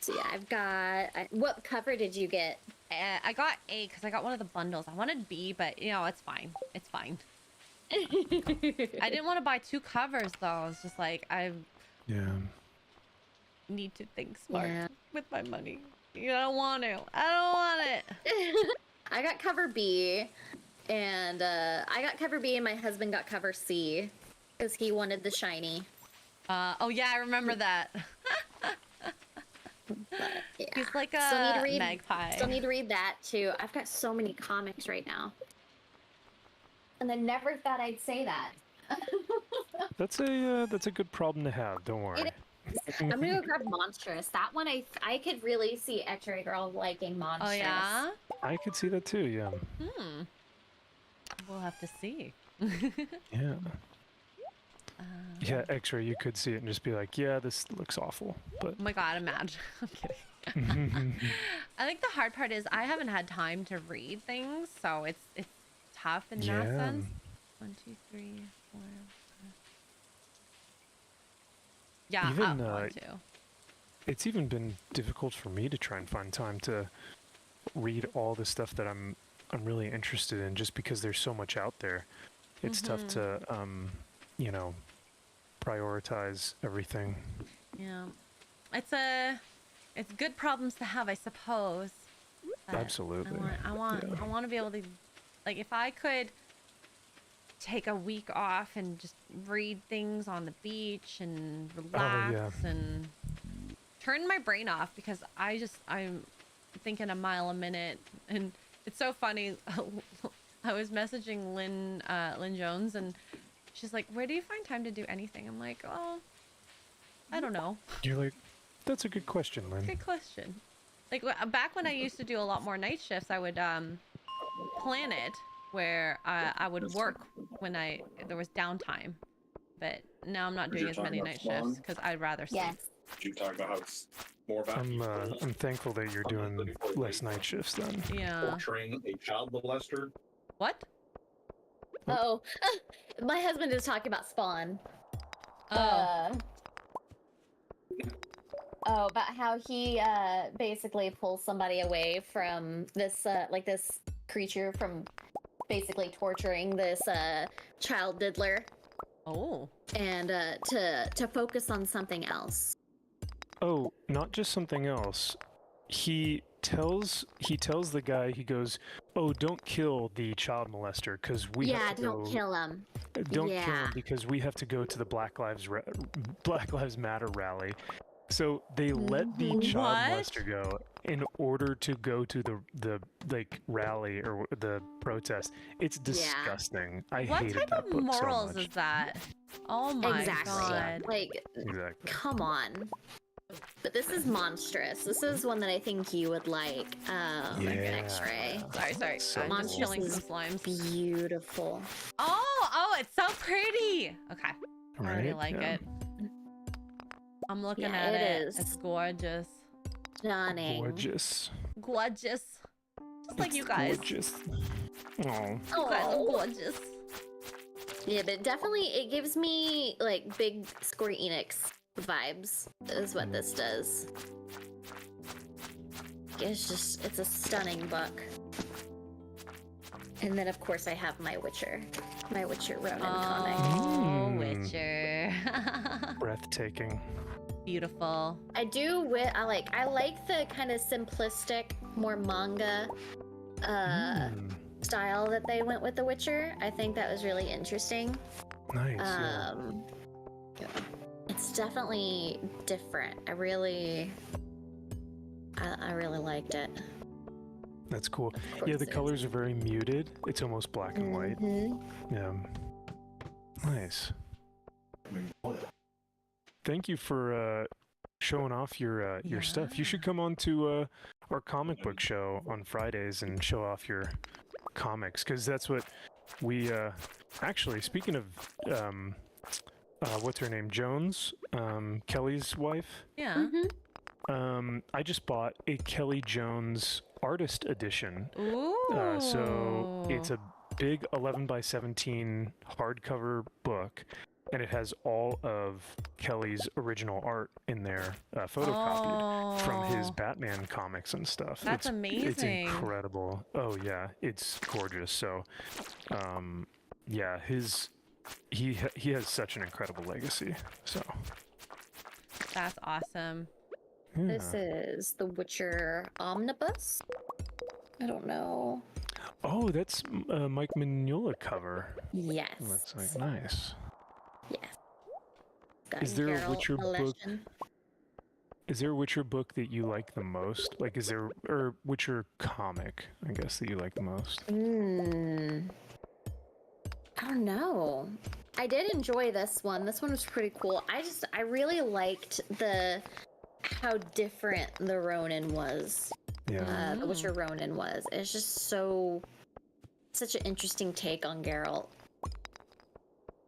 So yeah, I've got. What cover did you get? I got A because I got one of the bundles. I wanted B, but you know, it's fine. It's fine. I didn't want to buy 2 covers though. I was just like, I need to think smart with my money. I don't want to. I don't want it. I got cover B, and I got cover B, and my husband got cover C, because he wanted the shiny. Oh yeah, I remember that. But, yeah. He's like a magpie. Still need to read that too. I've got so many comics right now, and I never thought I'd say that. That's a good problem to have. Don't worry. I'm gonna go grab Monstrous. That one I could really see Xray Girl liking Monstrous. Oh yeah. I could see that too. Yeah. We'll have to see. Yeah. Yeah, Xray, you could see it and just be like, yeah, this looks awful. But Oh my god, imagine. I'm kidding. I think the hard part is I haven't had time to read things, so it's tough in that sense. 1, 2, 3, 4. 5. Yeah, Even, one, two. it's even been difficult for me to try and find time to read all the stuff that I'm really interested in, just because there's so much out there. It's tough to you know, prioritize everything. Yeah, it's good problems to have, I suppose. But Absolutely. I want to be able to, like, if I could take a week off and just read things on the beach and relax and turn my brain off, because I'm thinking a mile a minute. And it's so funny. I was messaging Lynn Jones, and she's like, where do you find time to do anything? I'm like, oh, I don't know. You're like, that's a good question, Lynn. Good question. Like, back when I used to do a lot more night shifts, I would plan it where I would work when there was downtime. But now I'm not doing as many night shifts because I'd rather sleep. Yes. You talk about how it's more about. I'm thankful that you're doing less night shifts then. Yeah. Portraying a child molester. What? Oh, my husband is talking about Spawn. Oh. About how he basically pulls somebody away from this like this creature from basically torturing this child diddler. Oh. And to focus on something else. Oh, not just something else. He tells the guy, he goes, "Oh, don't kill the child molester, because we have to don't go, kill him. Don't kill him because we have to go to the Black Lives Matter rally." So they let the child molester go in order to go to the like rally or the protest. It's disgusting. I hated that book so much. What type of morals is that? Oh my god. Like, exactly. Come on. But this is monstrous. This is one that I think you would like. Xray. Sorry. So I'm just killing some slimes. Beautiful. Oh, it's so pretty. Okay. I really Right? like Yeah. it. I'm looking Yeah, at it it. is. It's gorgeous. Stunning. Gorgeous. Gorgeous. Just like It's you guys. Gorgeous. Oh. You guys are gorgeous. Yeah, but definitely it gives me like big Square Enix vibes is what this does. It's a stunning book. And then of course I have my Witcher Ronin comic. Oh, Witcher. Breathtaking. beautiful. I like the kind of simplistic, more manga style that they went with The Witcher. I think that was really interesting. Nice. Yeah. It's definitely different. I really liked it. That's cool. Yeah, the colors are very muted. It's almost black and white. Yeah. Nice. Thank you for showing off your stuff. You should come on to our comic book show on Fridays and show off your comics, because that's what we actually, speaking of what's her name, Jones, Kelly's wife. Yeah. I just bought a Kelly Jones artist edition. Ooh. So it's a big 11 by 17 hardcover book, and it has all of Kelly's original art in there, photocopied from his Batman comics and stuff. That's amazing. It's incredible. Oh yeah, it's gorgeous. So, yeah, he has such an incredible legacy. So that's awesome. Yeah. This is The Witcher Omnibus. I don't know. Oh, that's Mike Mignola cover. Yes. Looks like nice. Yes. Is there a Witcher book? Is there a Witcher book that you like the most? Like, is there or Witcher comic, I guess, that you like the most? I don't know. I did enjoy this one. This one was pretty cool. I really liked how different the Ronin was. Yeah. The Witcher Ronin was. It's just such an interesting take on Geralt.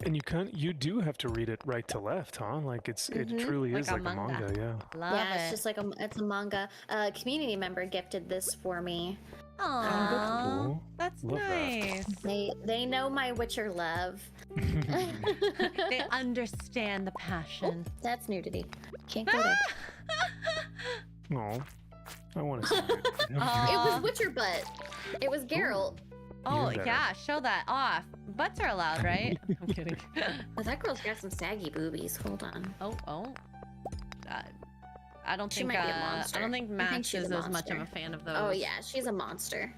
And you do have to read it right to left, huh? Like it truly Like is a like a manga, yeah. Love Yeah, it. it's just like it's a manga. A community member gifted this for me. Aww, that's cool. That's Love that. nice. They know my Witcher love. They understand the passion. Oh, that's nudity. Can't go there. No, I want to see it. It was Witcher butt. It was Geralt. Oh, Even better. yeah, show that off. Butts are allowed, right? I'm kidding. Oh, that girl's got some saggy boobies. Hold on. Oh. I don't She think might be a monster. I don't think I think Max she's is a as much of a monster. fan of those. Oh yeah, she's a monster.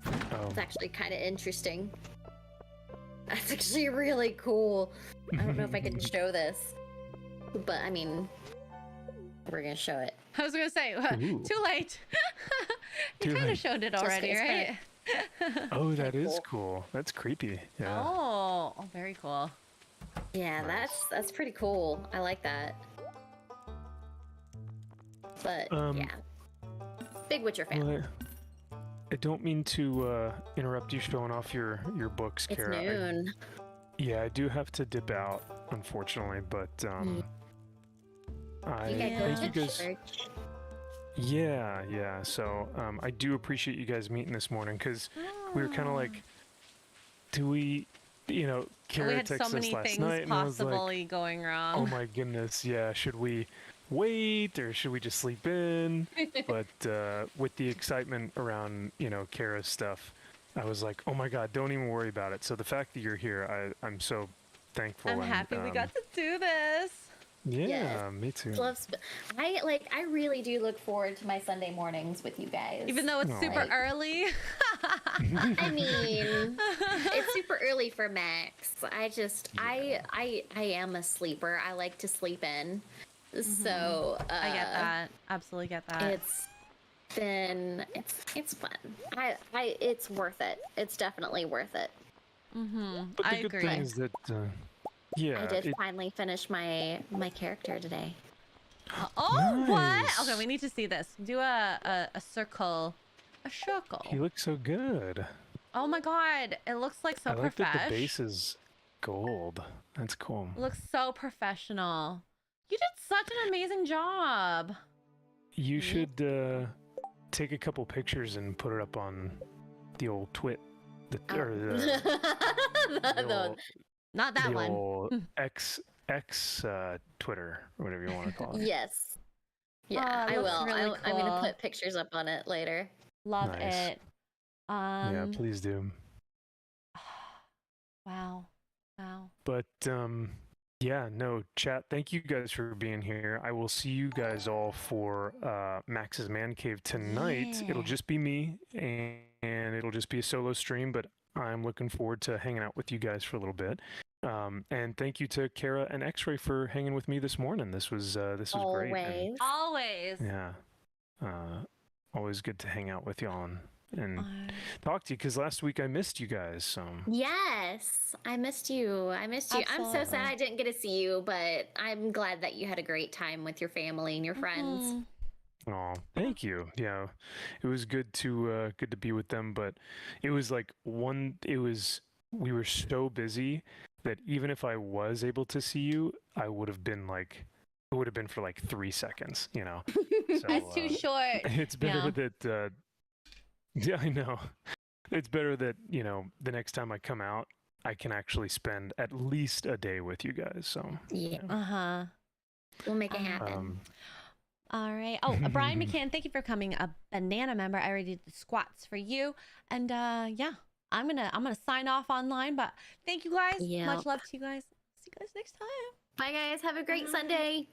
Oh. It's actually kind of interesting. That's actually really cool. I don't know if I can show this, but I mean, we're gonna show it. I was gonna say, Ooh. too late. You Too kind of late. showed it Just- already, it's right? Oh, that is cool. cool. That's creepy. Yeah. Oh, very cool. Yeah, Nice. that's pretty cool. I like that. But yeah, big Witcher fan. Well, I don't mean to interrupt you showing off your books, It's Kara. noon. Yeah, I do have to dip out, unfortunately, but I You gotta go thank to you guys. church. Yeah. So I do appreciate you guys meeting this morning, because we were kind of like, do we, Kara We had texted so us many last things night, and I was like, possibly going wrong. oh my goodness, yeah, should we wait or should we just sleep in? But with the excitement around, Kara's stuff, I was like, oh my God, don't even worry about it. So the fact that you're here, I'm so thankful. I'm and, happy we got to do this. Yeah, Yes. me too. I really do look forward to my Sunday mornings with you guys. Even though it's Aw. super early. I mean, it's super early for Max. I am a sleeper. I like to sleep in. So I get that. Absolutely get that. It's fun. It's worth it. It's definitely worth it. But the I good agree. thing is that, yeah, I did finally finish my character today. Oh, what? Nice. Okay, we need to see this. Do a circle. A circle. he looks so good. Oh my god. It looks like so I like that the professional. base is gold. That's cool. Looks so professional. You did such an amazing job. You should take a couple pictures and put it up on the old twit. Or the old, Not that the one. old X Twitter, or whatever you want to call it. Yes. Yeah, Oh, it I looks will. really I'm gonna cool. put pictures up on it later. Love Nice. it. Yeah, please do. Wow. But Yeah, no, chat. Thank you guys for being here. I will see you guys all for Max's Man Cave tonight. It'll Yeah. just be me, and it'll just be a solo stream, but I'm looking forward to hanging out with you guys for a little bit. And thank you to Kara and Xray for hanging with me this morning. This was great. And, Always. Always. yeah, always good to hang out with y'all and talk to you, because last week I missed you guys. So Yes, I missed you. I missed you. I'm so sad Absolutely. I didn't get to see you, but I'm glad that you had a great time with your family and your friends. Mhm. oh, thank you. Yeah, it was good to be with them, but it was like we were so busy that even if I was able to see you, I would have been like it would have been for like 3 seconds, you know. So That's too short. it's better Yeah. that yeah, I know. It's better that, you know, the next time I come out, I can actually spend at least a day with you guys. So Yeah, Uh-huh. we'll make it happen. All right. Oh, Brian McCann, thank you for coming a banana member. I already did the squats for you. And yeah, I'm gonna sign off online, but thank you guys. Yep. Much love to you guys. See you guys next time. Bye, guys. Have a great Bye. Sunday.